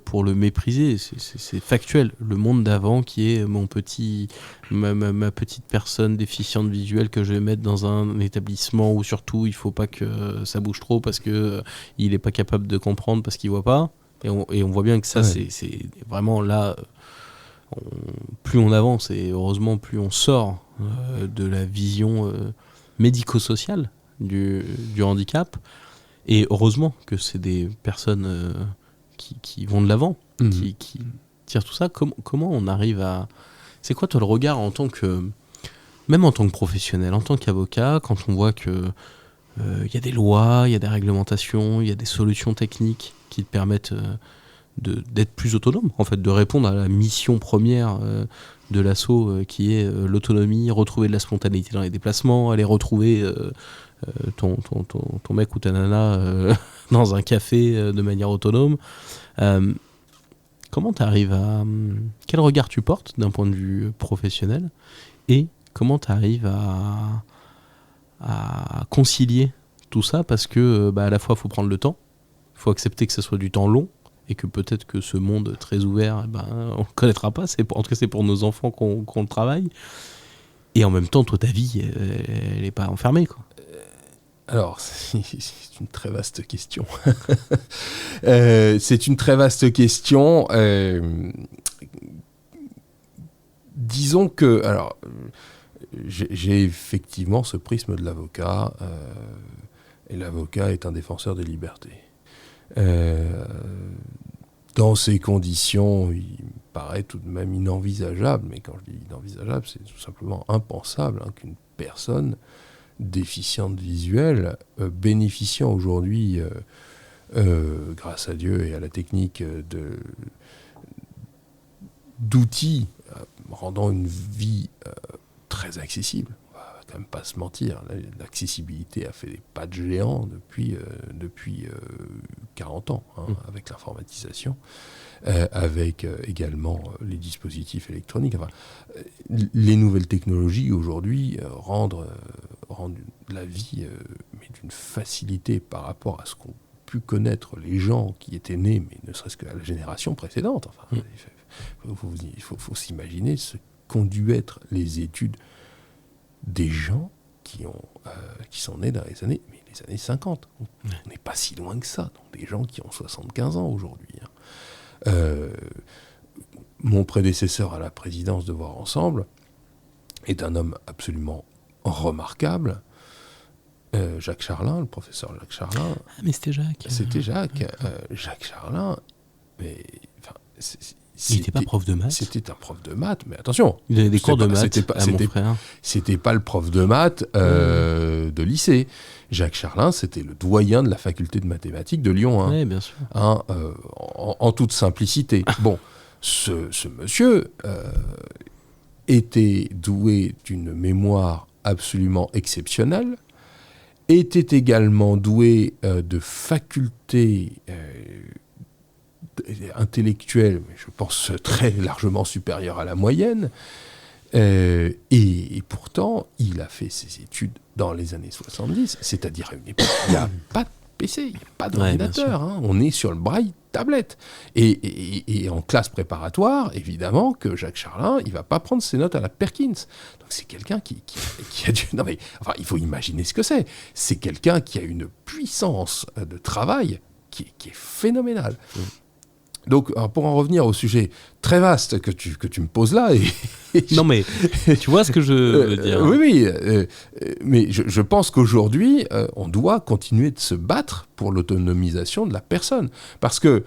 pour le mépriser, c'est factuel. Le monde d'avant qui est ma petite personne déficiente visuelle que je vais mettre dans un établissement où surtout il faut pas que ça bouge trop parce que il est pas capable de comprendre parce qu'il voit pas. Et on voit bien que ça, c'est vraiment là... plus on avance, et heureusement plus on sort de la vision médico-sociale du handicap, et heureusement que c'est des personnes qui vont de l'avant, qui tirent tout ça. Comment on arrive à... C'est quoi toi le regard même en tant que professionnel, en tant qu'avocat, quand on voit que y a des lois, il y a des réglementations, il y a des solutions techniques qui te permettent d'être plus autonome, en fait, de répondre à la mission première de l'assaut qui est l'autonomie, retrouver de la spontanéité dans les déplacements, aller retrouver ton mec ou ta nana dans un café de manière autonome. Comment tu arrives à... quel regard tu portes d'un point de vue professionnel, et comment tu arrives à concilier tout ça, parce que à la fois il faut prendre le temps, il faut accepter que ce soit du temps long, et que peut-être que ce monde très ouvert, on ne le connaîtra pas, en tout cas c'est pour nos enfants qu'on le travaille. Et en même temps, toi, ta vie, elle n'est pas enfermée, quoi. Alors, c'est une très vaste question. C'est une très vaste question. Disons que... Alors, j'ai effectivement ce prisme de l'avocat, et l'avocat est un défenseur des libertés. Dans ces conditions, il me paraît tout de même inenvisageable, mais quand je dis inenvisageable, c'est tout simplement impensable qu'une personne déficiente visuelle, bénéficiant aujourd'hui, grâce à Dieu et à la technique, d'outils rendant une vie très accessible, quand même pas se mentir, l'accessibilité a fait des pas de géant depuis 40 ans, avec l'informatisation, avec également les dispositifs électroniques. Enfin, les nouvelles technologies aujourd'hui rendent la vie mais d'une facilité par rapport à ce qu'ont pu connaître les gens qui étaient nés, mais ne serait-ce que la génération précédente. Enfin, il faut s'imaginer ce qu'ont dû être les études des gens qui sont nés dans les années 50. On n'est pas si loin que ça. Donc des gens qui ont 75 ans aujourd'hui. Mon prédécesseur à la présidence de Voir Ensemble est un homme absolument remarquable. Jacques Charlin, le professeur Jacques Charlin. Ah, mais c'était Jacques. C'était Jacques. Jacques Charlin, mais... Il n'était pas prof de maths. C'était un prof de maths, mais attention. Il donnait des cours de maths à mon frère. C'était pas le prof de maths de lycée. Jacques Charlin, c'était le doyen de la faculté de mathématiques de Lyon. Oui, bien sûr. En toute simplicité. Bon, ce monsieur était doué d'une mémoire absolument exceptionnelle, était également doué de facultés intellectuelles, mais je pense très largement supérieures à la moyenne, et pourtant, il a fait ses études dans les années 70, c'est-à-dire à une époque où il n'y a pas de PC, il n'y a pas d'ordinateur, on est sur le braille tablette. Et en classe préparatoire, évidemment que Jacques Charlin, il ne va pas prendre ses notes à la Perkins. Donc c'est quelqu'un qui a dû... Non mais, enfin, il faut imaginer ce que c'est. C'est quelqu'un qui a une puissance de travail qui est phénoménale. Donc, alors pour en revenir au sujet très vaste que tu me poses là... Non mais, tu vois ce que je veux dire. Oui, mais je pense qu'aujourd'hui, on doit continuer de se battre pour l'autonomisation de la personne. Parce que,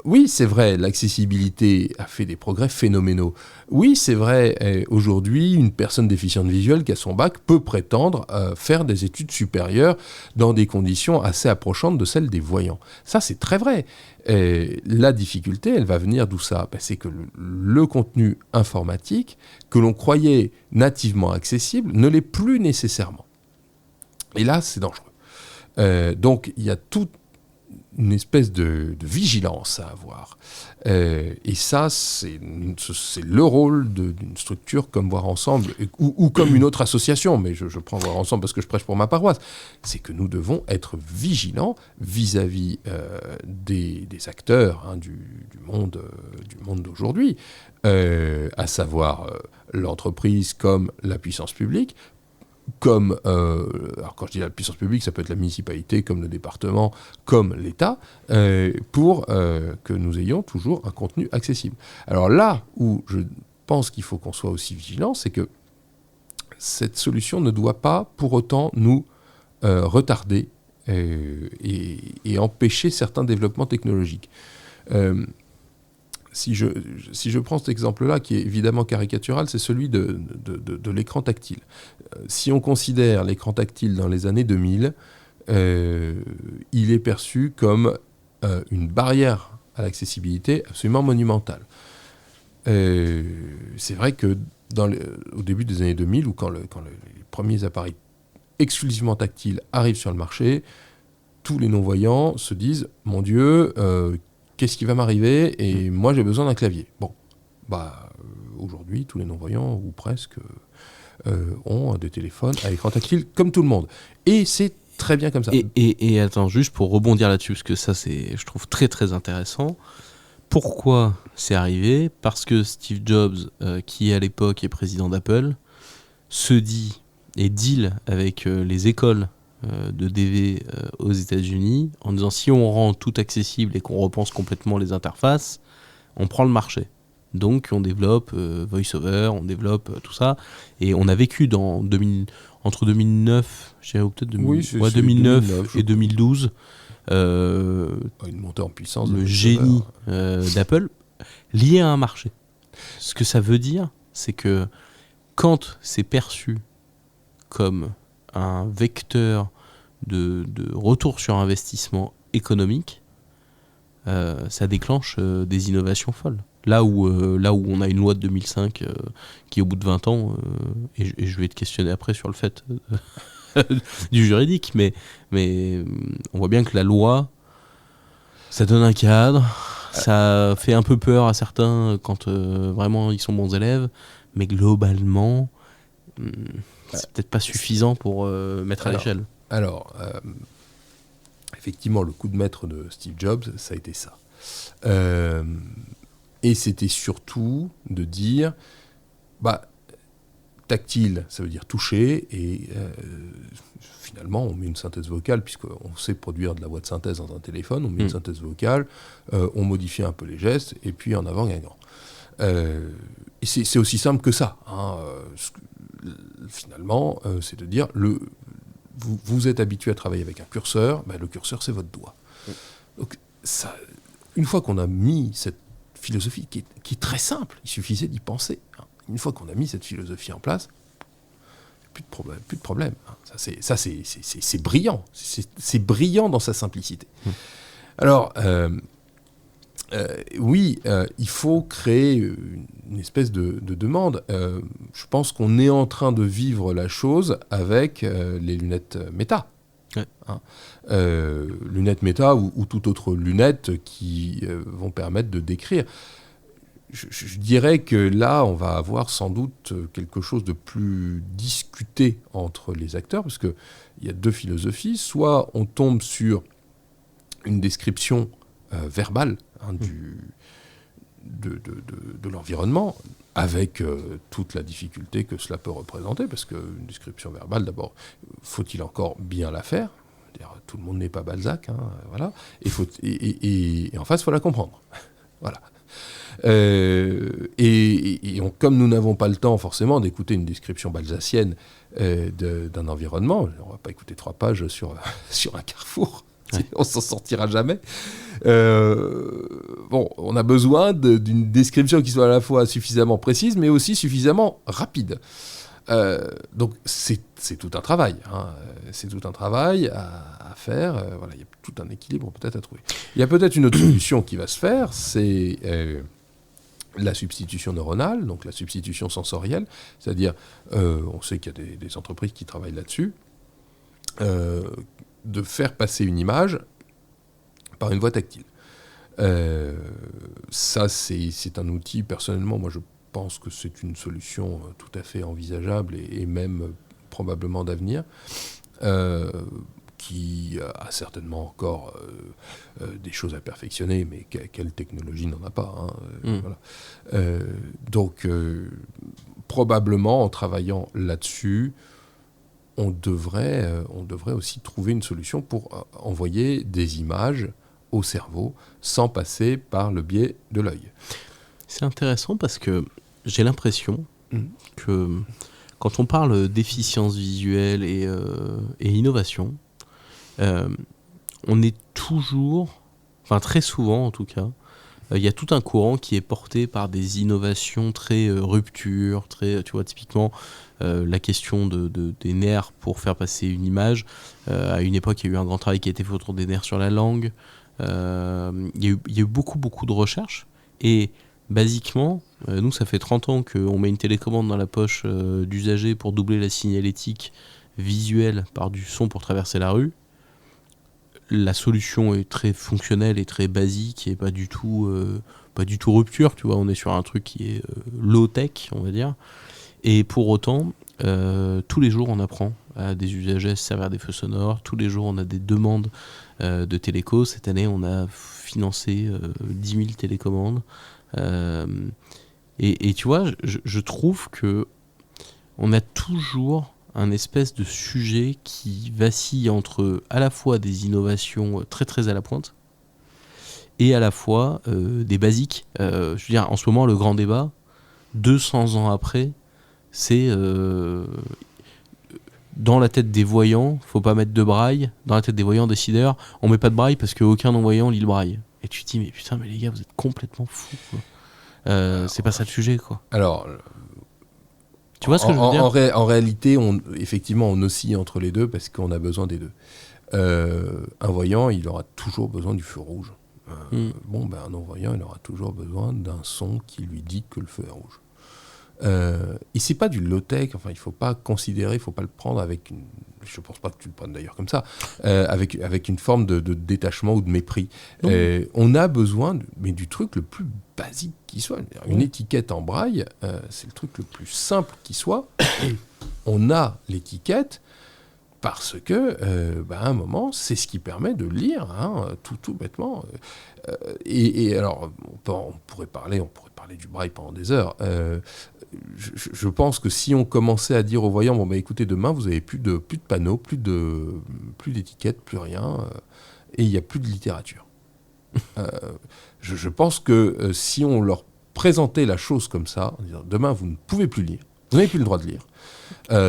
oui, c'est vrai, l'accessibilité a fait des progrès phénoménaux. Oui, c'est vrai, aujourd'hui, une personne déficiente visuelle qui a son bac peut prétendre faire des études supérieures dans des conditions assez approchantes de celles des voyants. Ça, c'est très vrai. La difficulté, elle va venir d'où ça ? C'est que le contenu informatique que l'on croyait nativement accessible ne l'est plus nécessairement. Et là, c'est dangereux. Donc, il y a toute une espèce de vigilance à avoir. Et ça, c'est le rôle d'une structure comme Voir Ensemble, ou comme une autre association, mais je prends Voir Ensemble parce que je prêche pour ma paroisse, c'est que nous devons être vigilants vis-à-vis des acteurs du monde d'aujourd'hui, à savoir l'entreprise comme la puissance publique, comme, alors quand je dis la puissance publique, ça peut être la municipalité, comme le département, comme l'État, pour que nous ayons toujours un contenu accessible. Alors là où je pense qu'il faut qu'on soit aussi vigilant, c'est que cette solution ne doit pas pour autant nous retarder et empêcher certains développements technologiques. Si je prends cet exemple-là, qui est évidemment caricatural, c'est celui de l'écran tactile. Si on considère l'écran tactile dans les années 2000, il est perçu comme une barrière à l'accessibilité absolument monumentale. C'est vrai que au début des années 2000, ou quand les premiers appareils exclusivement tactiles arrivent sur le marché, tous les non-voyants se disent « Mon Dieu, qu'est-ce qui va m'arriver ? Et moi, j'ai besoin d'un clavier. » Bon, aujourd'hui, tous les non-voyants, ou presque, ont des téléphones à écran tactile, comme tout le monde. Et c'est très bien comme ça. Et attends, juste pour rebondir là-dessus, parce que ça, je trouve très très intéressant. Pourquoi c'est arrivé ? Parce que Steve Jobs, qui à l'époque est président d'Apple, se dit et deal avec les écoles de DV aux États-Unis en disant si on rend tout accessible et qu'on repense complètement les interfaces, on prend le marché. Donc on développe VoiceOver, on développe tout ça, et on a vécu entre 2009, je dirais, ou peut-être 2009 et 2012, une montée en puissance, le génie d'Apple lié à un marché. Ce que ça veut dire, c'est que quand c'est perçu comme un vecteur de retour sur investissement économique, ça déclenche des innovations folles. Là où on a une loi de 2005 qui, au bout de 20 ans, et je vais te questionner après sur le fait du juridique, mais on voit bien que la loi, ça donne un cadre, ça fait un peu peur à certains quand vraiment ils sont bons élèves, mais globalement, c'est peut-être pas suffisant pour mettre à l'échelle. Alors, effectivement, le coup de maître de Steve Jobs, ça a été ça. Et c'était surtout de dire, tactile, ça veut dire toucher, et finalement, on met une synthèse vocale, puisqu'on sait produire de la voix de synthèse dans un téléphone, on met une synthèse vocale, on modifie un peu les gestes, et puis en avant, gagnant. Et c'est aussi simple que ça. Finalement, c'est de dire, vous êtes habitué à travailler avec un curseur, le curseur, c'est votre doigt. Donc, ça, une fois qu'on a mis cette philosophie qui est très simple, il suffisait d'y penser. Une fois qu'on a mis cette philosophie en place, plus de problème. Ça, c'est brillant. C'est brillant dans sa simplicité. Alors, oui, il faut créer une espèce de demande. Je pense qu'on est en train de vivre la chose avec les lunettes Meta. Lunettes Meta ou toute autre lunette qui vont permettre de décrire. Je dirais que là, on va avoir sans doute quelque chose de plus discuté entre les acteurs, parce qu'il y a deux philosophies. Soit on tombe sur une description verbale de l'environnement, avec toute la difficulté que cela peut représenter, parce qu'une description verbale, d'abord, faut-il encore bien la faire ? Tout le monde n'est pas Balzac, voilà. Et en face, il faut la comprendre. Voilà. Comme nous n'avons pas le temps forcément d'écouter une description balzacienne d'un environnement, on ne va pas écouter 3 pages sur un carrefour, on s'en sortira jamais. On a besoin d'une description qui soit à la fois suffisamment précise, mais aussi suffisamment rapide. Donc c'est tout un travail. C'est tout un travail à faire. Voilà, il y a tout un équilibre peut-être à trouver. Il y a peut-être une autre solution qui va se faire, c'est la substitution neuronale, donc la substitution sensorielle. C'est-à-dire, on sait qu'il y a des entreprises qui travaillent là-dessus, de faire passer une image par une voie tactile. Ça, c'est un outil, personnellement, moi je pense que c'est une solution tout à fait envisageable et même probablement d'avenir, qui a certainement encore des choses à perfectionner, mais quelle technologie n'en a pas, voilà. Donc, probablement, en travaillant là-dessus, on devrait aussi trouver une solution pour envoyer des images au cerveau sans passer par le biais de l'œil. C'est intéressant parce que j'ai l'impression que quand on parle d'efficience visuelle et innovation, on est toujours, enfin très souvent en tout cas, il y a tout un courant qui est porté par des innovations très rupture, très, tu vois, typiquement la question des nerfs pour faire passer une image. À une époque, il y a eu un grand travail qui a été fait autour des nerfs sur la langue. Il y a eu beaucoup de recherches. Et basiquement, nous, ça fait 30 ans qu'on met une télécommande dans la poche d'usager pour doubler la signalétique visuelle par du son pour traverser la rue. La solution est très fonctionnelle et très basique et pas du tout rupture, tu vois. On est sur un truc qui est low-tech, on va dire. Et pour autant, tous les jours, on apprend à des usagers à se servir des feux sonores. Tous les jours, on a des demandes de téléco. Cette année, on a financé 10 000 télécommandes. Et tu vois, je trouve que on a toujours un espèce de sujet qui vacille entre à la fois des innovations très très à la pointe et à la fois des basiques. Je veux dire, en ce moment, le grand débat, 200 ans après, c'est dans la tête des voyants, faut pas mettre de braille. Dans la tête des voyants décideurs, on met pas de braille parce qu'aucun non-voyant lit le braille. Et tu te dis, mais putain, mais les gars, vous êtes complètement fous, quoi. C'est pas ça le sujet, quoi. Alors, tu vois ce que je veux dire ? En réalité, effectivement, on oscille entre les deux parce qu'on a besoin des deux. Un voyant, il aura toujours besoin du feu rouge. Un non-voyant, il aura toujours besoin d'un son qui lui dit que le feu est rouge. Et c'est pas du low-tech, enfin, il faut pas considérer, il faut pas le prendre avec une... Je pense pas que tu le prennes d'ailleurs comme ça, avec une forme de détachement ou de mépris. On a besoin, mais du truc le plus basique qui soit. Une étiquette en braille, c'est le truc le plus simple qui soit. On a l'étiquette parce que, à un moment, c'est ce qui permet de lire, tout bêtement. Et alors, on pourrait parler du braille pendant des heures. Je pense que si on commençait à dire aux voyants, écoutez, demain, vous n'avez plus de panneaux, plus d'étiquettes, plus rien, et il n'y a plus de littérature. Je pense que si on leur présentait la chose comme ça, en disant, demain, vous ne pouvez plus lire, vous n'avez plus le droit de lire.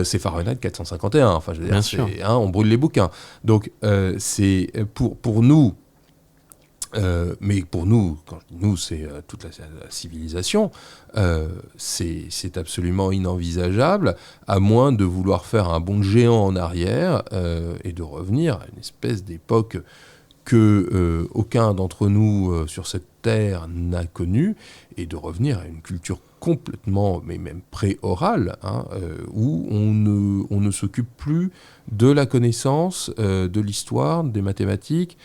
C'est Fahrenheit 451, enfin, je veux dire, on brûle les bouquins. Donc, c'est pour nous... mais pour nous, quand je dis nous, c'est toute la civilisation, c'est absolument inenvisageable, à moins de vouloir faire un bond géant en arrière et de revenir à une espèce d'époque que aucun d'entre nous sur cette terre n'a connue, et de revenir à une culture complètement, mais même pré-orale, où on ne s'occupe plus de la connaissance, de l'histoire, des mathématiques.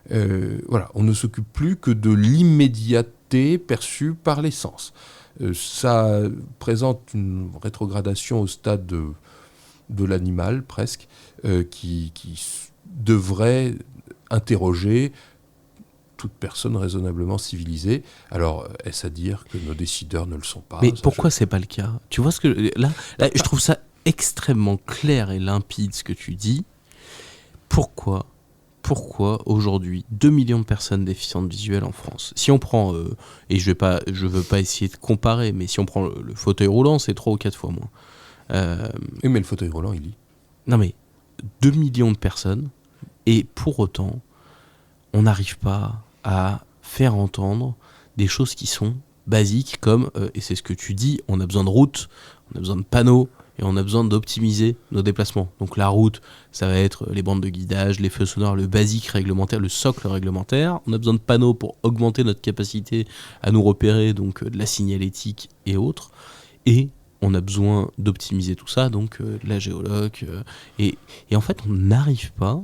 On ne s'occupe plus que de l'immédiateté perçue par les sens. Ça présente une rétrogradation au stade de l'animal, presque, qui devrait interroger toute personne raisonnablement civilisée. Alors, est-ce à dire que nos décideurs ne le sont pas ? Mais pourquoi c'est pas le cas ? Tu vois ce que... Là, je trouve ça extrêmement clair et limpide, ce que tu dis. Pourquoi aujourd'hui 2 millions de personnes déficientes visuelles en France ? Si on prend, et je veux pas essayer de comparer, mais si on prend le fauteuil roulant, c'est 3 ou 4 fois moins. Oui, mais le fauteuil roulant, il lit. Non mais, 2 millions de personnes, et pour autant, on n'arrive pas à faire entendre des choses qui sont basiques, comme, et c'est ce que tu dis, on a besoin de routes, on a besoin de panneaux, et on a besoin d'optimiser nos déplacements. Donc la route, ça va être les bandes de guidage, les feux sonores, le basique réglementaire, le socle réglementaire. On a besoin de panneaux pour augmenter notre capacité à nous repérer, donc de la signalétique et autres. Et on a besoin d'optimiser tout ça, donc de la géoloc. Et en fait, on n'arrive pas,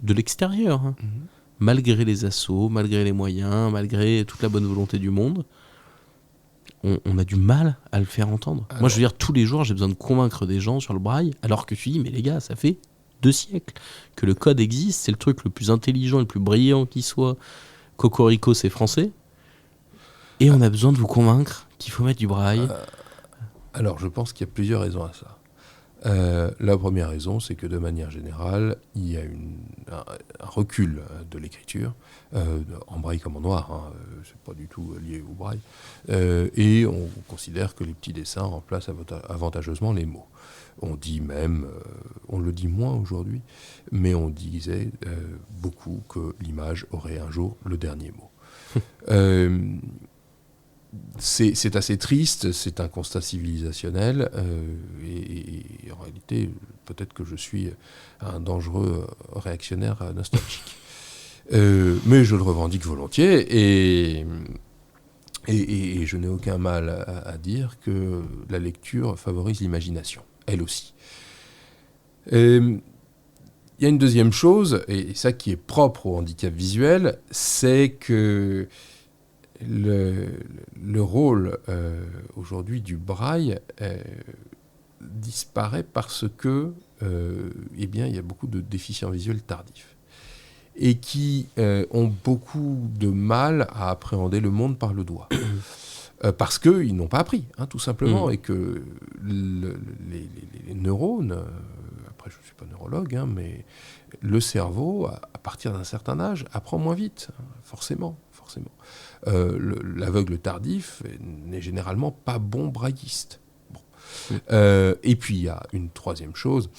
de l'extérieur, malgré les assauts, malgré les moyens, malgré toute la bonne volonté du monde, on a du mal à le faire entendre. Alors, moi, je veux dire, tous les jours, j'ai besoin de convaincre des gens sur le braille, alors que tu dis, mais les gars, ça fait 2 siècles que le code existe, c'est le truc le plus intelligent, le plus brillant qui soit. Cocorico, c'est français. Et on a besoin de vous convaincre qu'il faut mettre du braille. Alors, je pense qu'il y a plusieurs raisons à ça. La première raison, c'est que de manière générale, il y a un recul de l'écriture, en braille comme en noir, c'est pas du tout lié au braille, et on considère que les petits dessins remplacent avantageusement les mots. On dit même, on le dit moins aujourd'hui, mais on disait beaucoup que l'image aurait un jour le dernier mot. C'est assez triste, c'est un constat civilisationnel, et en réalité, peut-être que je suis un dangereux réactionnaire nostalgique. Mais je le revendique volontiers, et je n'ai aucun mal à dire que la lecture favorise l'imagination, elle aussi. Il y a une deuxième chose, et ça qui est propre au handicap visuel, c'est que le rôle aujourd'hui du braille disparaît parce que il y a beaucoup de déficients visuels tardifs et qui ont beaucoup de mal à appréhender le monde par le doigt. Parce qu'ils n'ont pas appris, tout simplement, et que les neurones, après je ne suis pas neurologue, mais le cerveau, à partir d'un certain âge, apprend moins vite, forcément. L'aveugle tardif n'est généralement pas bon brailliste. Et puis il y a une troisième chose,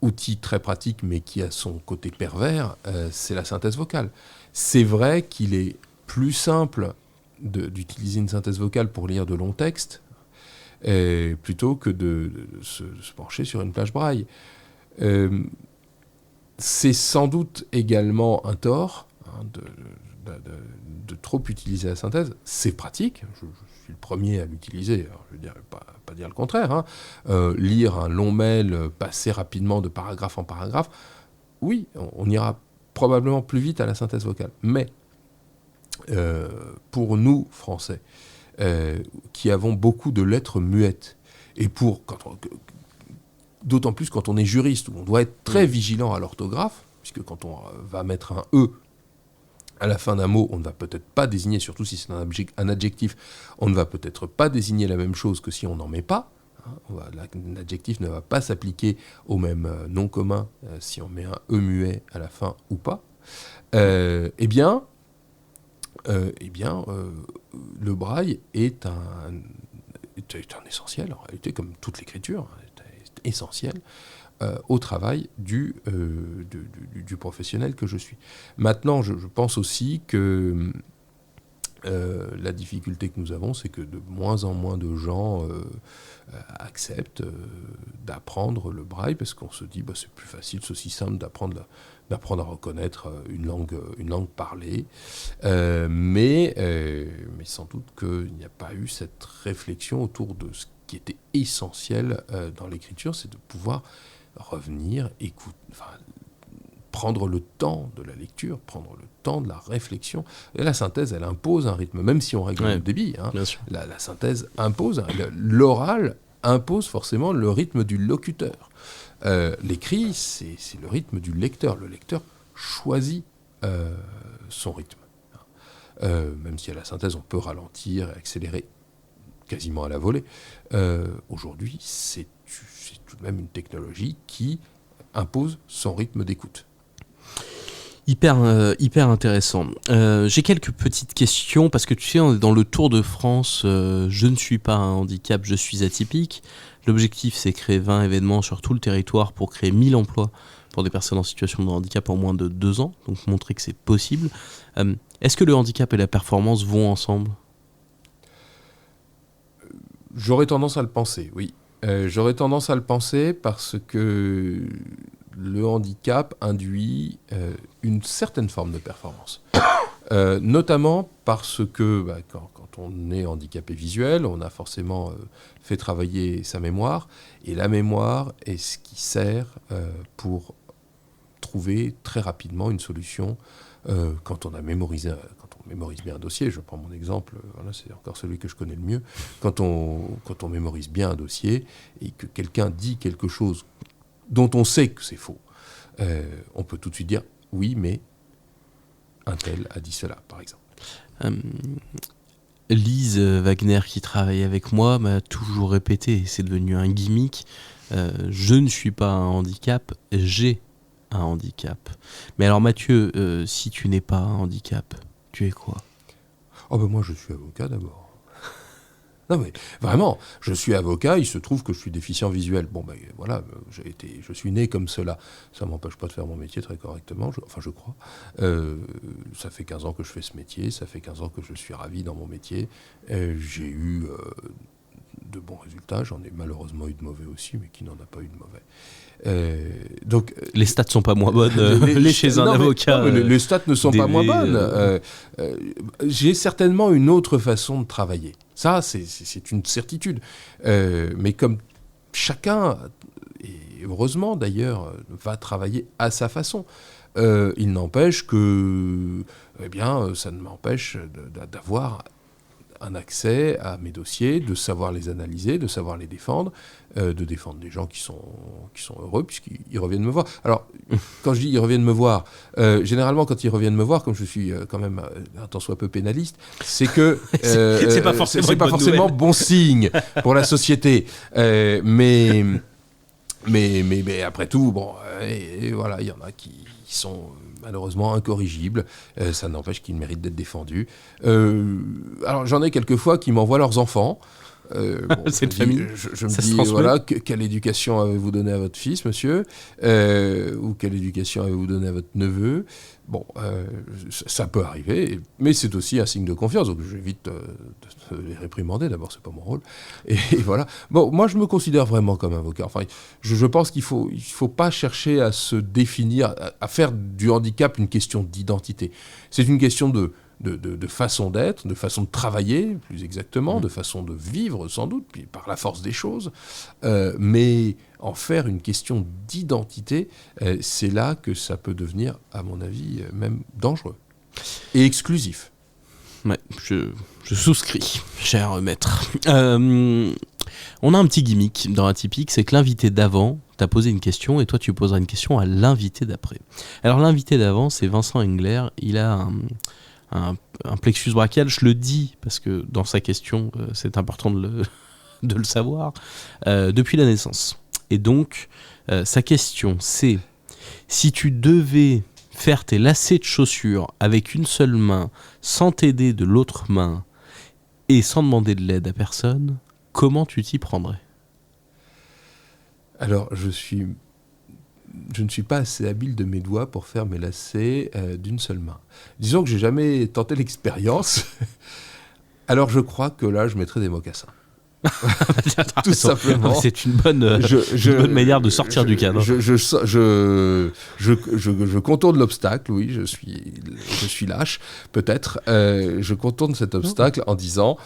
outil très pratique mais qui a son côté pervers, c'est la synthèse vocale. C'est vrai qu'il est plus simple d'utiliser une synthèse vocale pour lire de longs textes plutôt que de se pencher sur une plage braille. C'est sans doute également un tort, de trop utiliser la synthèse. C'est pratique, je suis le premier à l'utiliser, alors, je ne vais pas dire le contraire. Lire un long mail, passer rapidement de paragraphe en paragraphe, oui, on ira probablement plus vite à la synthèse vocale. Mais pour nous, Français, qui avons beaucoup de lettres muettes, et d'autant plus quand on est juriste, où on doit être très vigilant à l'orthographe, puisque quand on va mettre un « e » à la fin d'un mot, on ne va peut-être pas désigner, surtout si c'est un adjectif, on ne va peut-être pas désigner la même chose que si on n'en met pas. L'adjectif ne va pas s'appliquer au même nom commun si on met un « e » muet à la fin ou pas. Le braille est un essentiel, en réalité, comme toute l'écriture, est essentiel au travail du professionnel que je suis. Maintenant, je pense aussi que la difficulté que nous avons, c'est que de moins en moins de gens acceptent d'apprendre le braille, parce qu'on se dit c'est plus facile, c'est aussi simple d'apprendre à reconnaître une langue parlée. Mais sans doute qu'il n'y a pas eu cette réflexion autour de ce qui était essentiel dans l'écriture, c'est de pouvoir revenir, prendre le temps de la lecture, prendre le temps de la réflexion. Et la synthèse, elle impose un rythme, même si on règle le débit. La synthèse impose, l'oral impose forcément le rythme du locuteur. L'écrit, c'est le rythme du lecteur. Le lecteur choisit son rythme. Même si à la synthèse, on peut ralentir et accélérer quasiment à la volée. Aujourd'hui, c'est tout de même une technologie qui impose son rythme d'écoute. Hyper intéressant. J'ai quelques petites questions, parce que tu sais, on est dans le Tour de France, je ne suis pas un handicap, je suis atypique. L'objectif, c'est créer 20 événements sur tout le territoire pour créer 1000 emplois pour des personnes en situation de handicap en moins de 2 ans, donc montrer que c'est possible. Est-ce que le handicap et la performance vont ensemble ? J'aurais tendance à le penser, oui. J'aurais tendance à le penser parce que le handicap induit une certaine forme de performance. Notamment parce que quand on est handicapé visuel, on a forcément fait travailler sa mémoire, et la mémoire est ce qui sert pour trouver très rapidement une solution quand on mémorise bien un dossier. Je prends mon exemple, c'est encore celui que je connais le mieux. Quand on mémorise bien un dossier et que quelqu'un dit quelque chose dont on sait que c'est faux, on peut tout de suite dire oui, mais un tel a dit cela, par exemple. Lise Wagner, qui travaille avec moi, m'a toujours répété, et c'est devenu un gimmick, je ne suis pas un handicap, j'ai un handicap. Mais alors Mathieu, si tu n'es pas un handicap, tu es quoi ? Moi je suis avocat d'abord. Non mais vraiment, je suis avocat, il se trouve que je suis déficient visuel. Voilà, je suis né comme cela. Ça ne m'empêche pas de faire mon métier très correctement, je crois. Ça fait 15 ans que je fais ce métier, ça fait 15 ans que je suis ravi dans mon métier. J'ai eu de bons résultats, j'en ai malheureusement eu de mauvais aussi, mais qui n'en a pas eu de mauvais. Donc, les stats ne sont pas moins bonnes chez un avocat. Les stats ne sont pas moins bonnes. J'ai certainement une autre façon de travailler. Ça, c'est une certitude. Mais comme chacun, et heureusement d'ailleurs, va travailler à sa façon, il n'empêche que ça ne m'empêche d'avoir un accès à mes dossiers, de savoir les analyser, de savoir les défendre, de défendre des gens qui sont heureux puisqu'ils reviennent me voir. Alors, quand je dis ils reviennent me voir, généralement quand ils reviennent me voir, comme je suis quand même un tant soit peu pénaliste, c'est que c'est pas forcément bon signe pour la société. Mais après tout, voilà, il y en a qui sont malheureusement incorrigibles. Ça n'empêche qu'ils méritent d'être défendus. Alors j'en ai quelquefois qui m'envoient leurs enfants C'est de famille. Je me Ça se dis, transmet. voilà, quelle éducation avez-vous donné à votre fils, monsieur ou quelle éducation avez-vous donné à votre neveu? Bon, ça peut arriver, mais c'est aussi un signe de confiance, donc j'évite de les réprimander, d'abord, c'est pas mon rôle. Et voilà. Bon, moi, je me considère vraiment comme avocat. Enfin, je pense qu'il faut pas chercher à se définir, à faire du handicap une question d'identité. C'est une question de façon d'être, de façon de travailler, plus exactement, de façon de vivre, sans doute, puis par la force des choses. Mais en faire une question d'identité, c'est là que ça peut devenir, à mon avis, même dangereux et exclusif. Ouais, je souscris, cher maître. On a un petit gimmick dans Atypique, c'est que l'invité d'avant t'a posé une question et toi tu poseras une question à l'invité d'après. Alors l'invité d'avant, c'est Vincent Engler. Il a un plexus brachial, je le dis parce que dans sa question, c'est important de le savoir, depuis la naissance. Et donc, sa question, c'est si tu devais faire tes lacets de chaussures avec une seule main, sans t'aider de l'autre main et sans demander de l'aide à personne, comment tu t'y prendrais ? Alors, je ne suis pas assez habile de mes doigts pour faire mes lacets d'une seule main. Disons que j'ai jamais tenté l'expérience. Alors, je crois que là, je mettrais des mocassins. Tout simplement. C'est une bonne manière de sortir du cadre. Je contourne l'obstacle, oui, je suis lâche, peut-être. Je contourne cet obstacle en disant,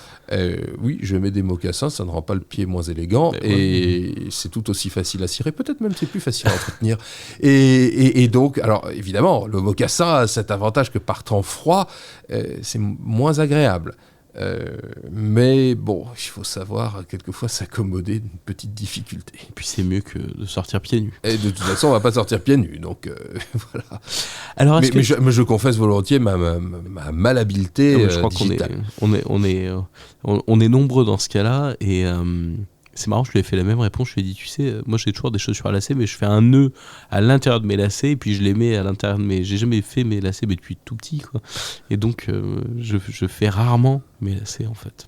oui, je mets des mocassins, ça ne rend pas le pied moins élégant, et c'est tout aussi facile à cirer, peut-être même c'est plus facile à entretenir. Et donc, alors évidemment, le mocassin a cet avantage que par temps froid, c'est moins agréable. Mais bon, il faut savoir quelquefois s'accommoder d'une petite difficulté. Et puis c'est mieux que de sortir pieds nus. Et de toute façon, on va pas sortir pieds nus, donc voilà. Alors, mais je confesse volontiers ma malhabileté je crois digitale. On est nombreux dans ce cas-là, et c'est marrant, je lui ai fait la même réponse. Je lui ai dit, tu sais, moi j'ai toujours des chaussures à lacets, mais je fais un nœud à l'intérieur de mes lacets, et puis je les mets à l'intérieur de mes... J'ai jamais fait mes lacets mais depuis tout petit, quoi. Et donc, je fais rarement mes lacets, en fait.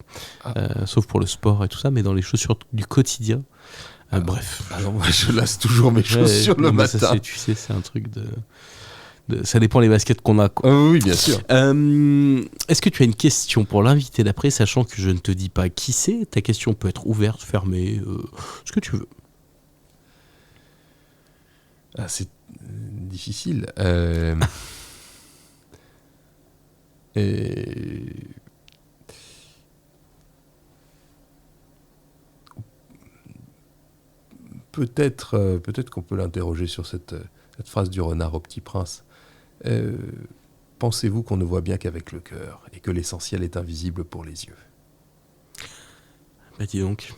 Sauf pour le sport et tout ça, mais dans les chaussures du quotidien, bref. Alors moi, je lasse toujours mes chaussures le matin. Ça, tu sais, c'est un truc ça dépend les baskets qu'on a, quoi. Oui, bien sûr. Est-ce que tu as une question pour l'invité d'après, sachant que je ne te dis pas qui c'est? Ta question peut être ouverte, fermée, ce que tu veux. C'est difficile. Peut-être qu'on peut l'interroger sur cette phrase du renard au Petit Prince. Pensez-vous qu'on ne voit bien qu'avec le cœur et que l'essentiel est invisible pour les yeux? Bah dis donc,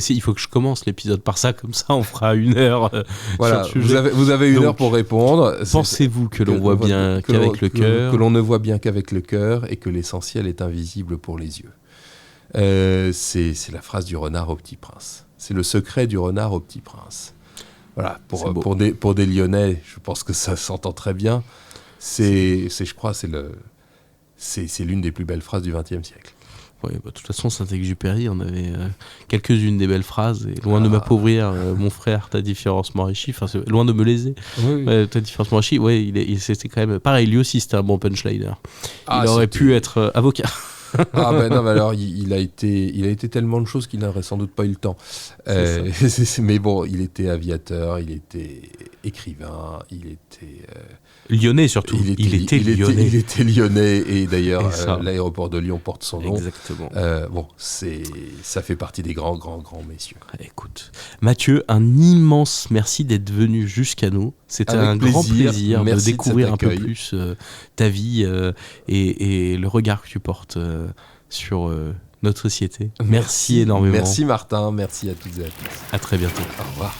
il faut que je commence l'épisode par ça, comme ça on fera 1 heure. Voilà, sur le sujet. vous avez 1 heure pour répondre. Pensez-vous que l'on voit bien qu'avec le cœur? Que l'on ne voit bien qu'avec le cœur et que l'essentiel est invisible pour les yeux. C'est la phrase du renard au Petit Prince. C'est le secret du renard au Petit Prince. Voilà, pour des Lyonnais, je pense que ça s'entend très bien. Je crois, c'est l'une des plus belles phrases du XXe siècle. Oui, de toute façon, Saint-Exupéry, on avait quelques-unes des belles phrases. Et loin de m'appauvrir, mon frère, ta différence m'enrichit. Enfin, c'est loin de me léser. Oui. Ta différence m'enrichit. Ouais, c'était quand même pareil. Lui aussi, c'était un bon punchliner. Il aurait pu être avocat. Ah ben non, mais alors il a été tellement de choses qu'il n'aurait sans doute pas eu le temps. Mais bon, il était aviateur, il était écrivain, il était lyonnais surtout. Il était lyonnais. Il était lyonnais, et d'ailleurs l'aéroport de Lyon porte son nom. Exactement. Bon, ça fait partie des grands messieurs. Écoute, Mathieu, un immense merci d'être venu jusqu'à nous. C'était un grand plaisir de découvrir un peu plus ta vie et le regard que tu portes sur notre société. Merci énormément. Merci Martin, merci à toutes et à tous. À très bientôt. Au revoir.